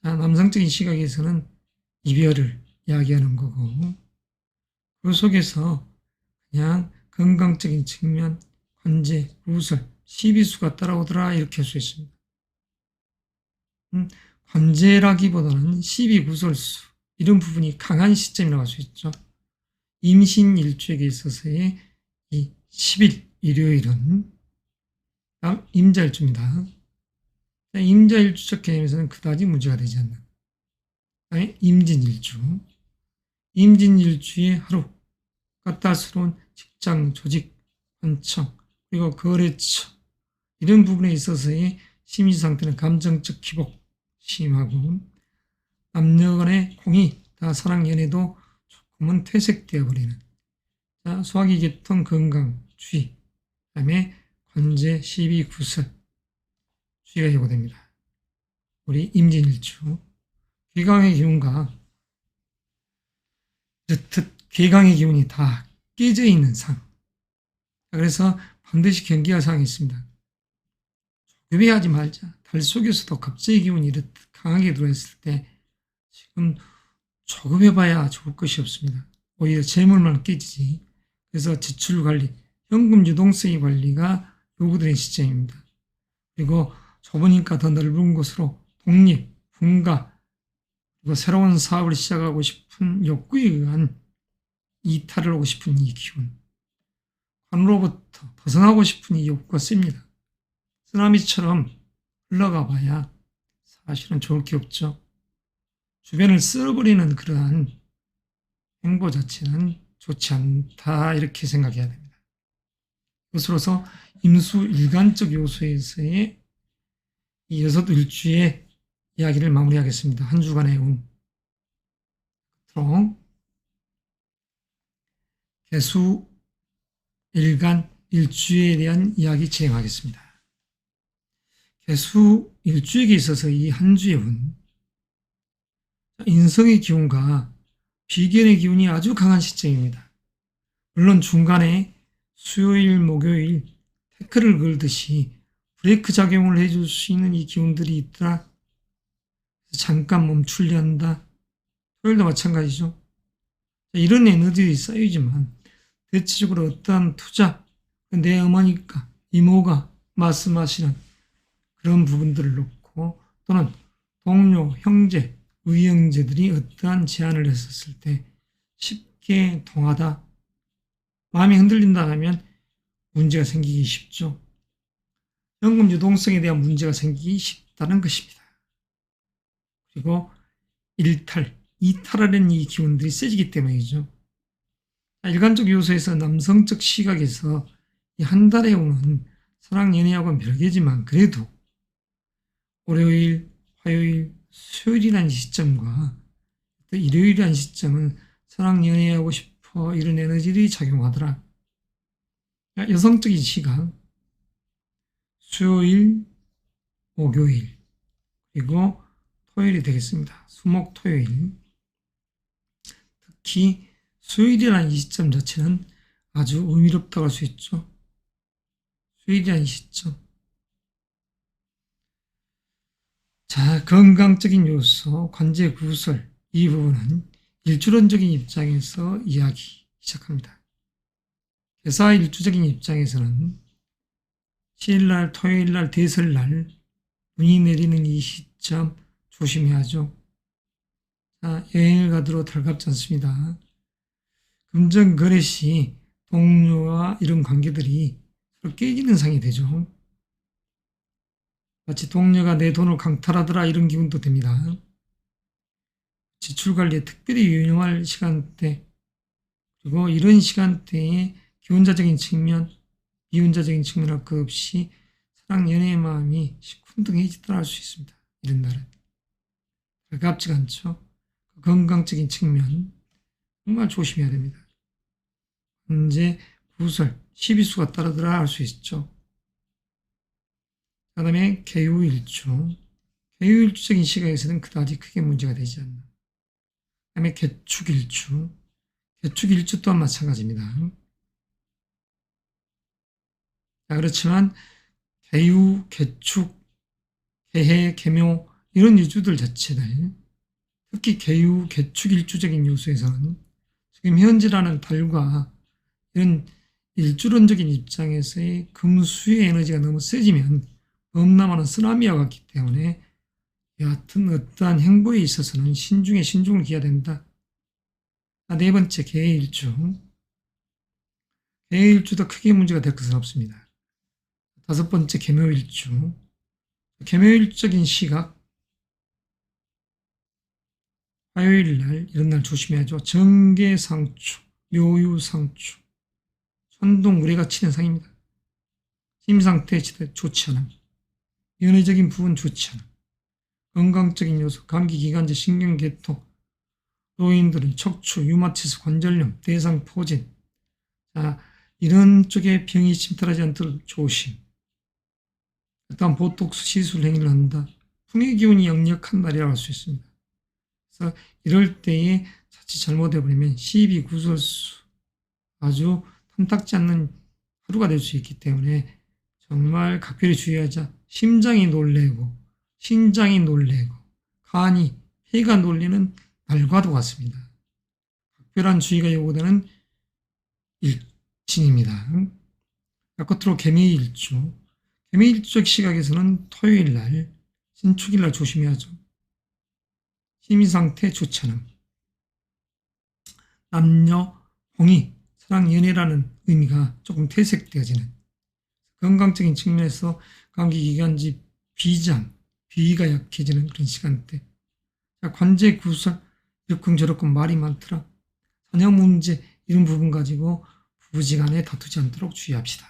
남성적인 시각에서는 이별을 이야기하는 거고 그 속에서 그냥 건강적인 측면, 관제, 구설, 시비수가 따라오더라 이렇게 할 수 있습니다. 관제라기보다는 시비구설수 이런 부분이 강한 시점이라고 할 수 있죠. 임신일주에게 있어서의 이 10일 일요일은 임자일주입니다. 임자일주적 개념에서는 그다지 문제가 되지 않는 임진일주. 임진일주의 하루 까탈스러운 직장, 조직, 관청, 그리고 거래처 이런 부분에 있어서의 심리상태는 감정적 기복 심하고 남녀 간의 공이 다 사랑 연애도 조금은 퇴색되어 버리는 소화기 계통 건강 주의 그 다음에 관제 시비 구설 주의가 요구됩니다. 우리 임진일주 괴강의 기운과 이렇듯 괴강의 기운이 다 깨져 있는 상. 그래서 반드시 경계할 사항이 있습니다. 조급해하지 말자. 달 속에서도 갑자기 기운이 이렇듯 강하게 들어왔을 때 지금 조급해봐야 좋을 것이 없습니다. 오히려 재물만 깨지지. 그래서 지출 관리, 현금 유동성의 관리가 요구되는 시점입니다. 그리고 좁으니까 더 넓은 곳으로 독립, 분가, 그리고 새로운 사업을 시작하고 싶은 욕구에 의한 이탈을 하고 싶은 이 기운, 관으로부터 벗어나고 싶은 이 욕구가 셉니다. 쓰나미처럼 흘러가 봐야 사실은 좋을 게 없죠. 주변을 쓸어버리는 그러한 행보 자체는 좋지 않다 이렇게 생각해야 됩니다. 이것으로서 임수 일간적 요소에서의 이 6일주의 이야기를 마무리하겠습니다. 한 주간의 운. 그럼 개수 일간 일주에 대한 이야기 진행하겠습니다. 개수 일주에게 있어서 이 한 주의 운, 인성의 기운과 비견의 기운이 아주 강한 시점입니다. 물론 중간에 수요일, 목요일 태클을 걸듯이 브레이크 작용을 해줄 수 있는 이 기운들이 있더라. 잠깐 멈추려 한다. 토요일도 마찬가지죠. 이런 에너지들이 쌓이지만 대체적으로 어떠한 투자, 내 어머니가, 이모가 말씀하시는 그런 부분들을 놓고 또는 동료, 형제, 의형제들이 어떠한 제안을 했었을 때 쉽게 통하다, 마음이 흔들린다 하면 문제가 생기기 쉽죠. 현금 유동성에 대한 문제가 생기기 쉽다는 것입니다. 그리고 일탈, 이탈하는 이 기운들이 세지기 때문이죠. 일간적 요소에서 남성적 시각에서 이 한 달에 오는 사랑 연애하고는 별개지만 그래도 월요일, 화요일, 수요일이라는 시점과 또 일요일이라는 시점은 사랑 연애하고 싶어 이런 에너지들이 작용하더라. 여성적인 시각, 수요일, 목요일, 그리고 토요일이 되겠습니다. 수목 토요일. 특히 수요일이라는 이 시점 자체는 아주 의미롭다고 할 수 있죠. 수요일이라는 시점. 자, 건강적인 요소, 관제 구설, 이 부분은 일주론적인 입장에서 이야기 시작합니다. 개사 일주적인 입장에서는 7일날, 토요일날, 대설날 눈이 내리는 이 시점 조심해야죠. 자, 여행을 가도록 달갑지 않습니다. 금전 거래 시 동료와 이런 관계들이 서로 깨지는 상이 되죠. 마치 동료가 내 돈을 강탈하더라 이런 기분도 됩니다. 지출 관리에 특별히 유용할 시간대, 그리고 이런 시간대에 기혼자적인 측면, 비혼자적인 측면 할 것 없이 사랑 연애의 마음이 시큰둥해지더라 할 수 있습니다. 이런 날은 달갑지가 않죠. 건강적인 측면 정말 조심해야 됩니다. 현재 구설, 시비수가 따르더라 할 수 있죠. 그 다음에 개유일주. 개유일주적인 시각에서는 그다지 크게 문제가 되지 않는. 그 다음에 개축일주. 개축일주 또한 마찬가지입니다. 자, 그렇지만 개유, 개축, 개해, 개묘 이런 일주들 자체를 특히 개유, 개축일주적인 요소에서는 지금 현재라는 달과 이런 일주론적인 입장에서의 금수의 에너지가 너무 세지면 범람하는 쓰나미와 같기 때문에 여하튼 어떠한 행보에 있어서는 신중에 신중을 기해야 된다. 네 번째, 개해일주. 개해일주도 크게 문제가 될 것은 없습니다. 다섯 번째, 개묘일주. 개묘일적인 시각. 화요일날 이런 날 조심해야죠. 정계상추, 묘유상추, 천둥우레가 치는 상입니다. 심상태 좋지 않음, 연애적인 부분 좋지 않음, 건강적인 요소, 감기기관지, 신경계통, 노인들은 척추, 류마티스, 관절염, 대상포진, 자, 이런 쪽에 병이 침탈하지 않도록 조심. 일단 보톡스 시술 행위를 한다. 풍의 기운이 역력한 날이라고 할 수 있습니다. 그래서 이럴 때에 자칫 잘못해버리면 시비구설수, 아주 탐탁지 않는 하루가 될 수 있기 때문에 정말 각별히 주의하자. 심장이 놀래고 신장이 놀래고 간이, 폐가 놀리는 날과도 같습니다. 각별한 주의가 요구되는 일진입니다. 끝으로 개미일주. 개미일주적 시각에서는 토요일날, 신축일날 조심해야죠. 심의상태 좋지 않음, 남녀 홍이 사랑 연애라는 의미가 조금 퇴색되어지는 건강적인 측면에서 감기기관지 비장, 비위가 약해지는 그런 시간대. 관제 구설, 이러쿵 저러쿵 말이 많더라. 사냥 문제 이런 부분 가지고 부부지간에 다투지 않도록 주의합시다.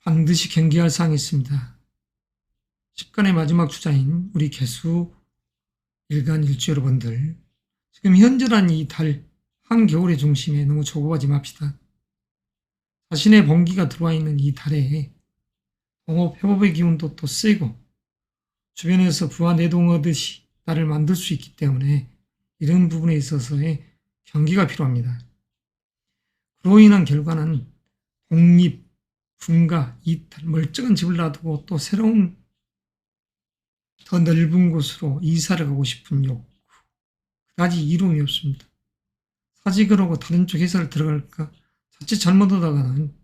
반드시 경계할 사항이 있습니다. 10간의 마지막 주자인 우리 개수 일간 일주 여러분들, 지금 현재란 이 달 한겨울의 중심에 너무 조급하지 맙시다. 자신의 번기가 들어와 있는 이 달에 동업 회복의 기운도 또 세고 주변에서 부하 내동하듯이 나를 만들 수 있기 때문에 이런 부분에 있어서의 경계가 필요합니다. 그로 인한 결과는 독립, 분가, 이탈, 멀쩡한 집을 놔두고 또 새로운 더 넓은 곳으로 이사를 가고 싶은 욕구, 그다지 이름이 없습니다. 사직을 하고 다른 쪽 회사를 들어갈까 자칫 잘못하다가는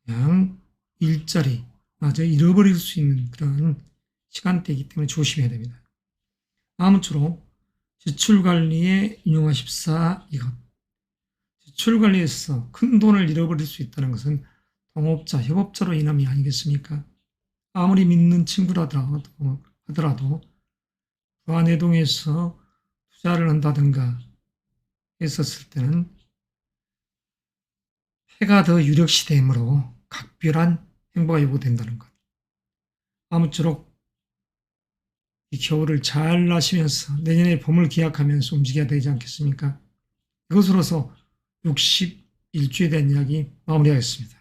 그냥 일자리마저 잃어버릴 수 있는 그런 시간대이기 때문에 조심해야 됩니다. 아무쪼록 지출관리에 인용하십사 이것. 지출관리에서 큰 돈을 잃어버릴 수 있다는 것은 동업자, 협업자로 인함이 아니겠습니까? 아무리 믿는 친구라더라도 부안해동에서 투자를 한다든가 했었을 때는 해가 더 유력시되므로 각별한 행보가 요구된다는 것. 아무쪼록 이 겨울을 잘 나시면서 내년에 봄을 기약하면서 움직여야 되지 않겠습니까? 이것으로서 61주에 대한 이야기 마무리하겠습니다.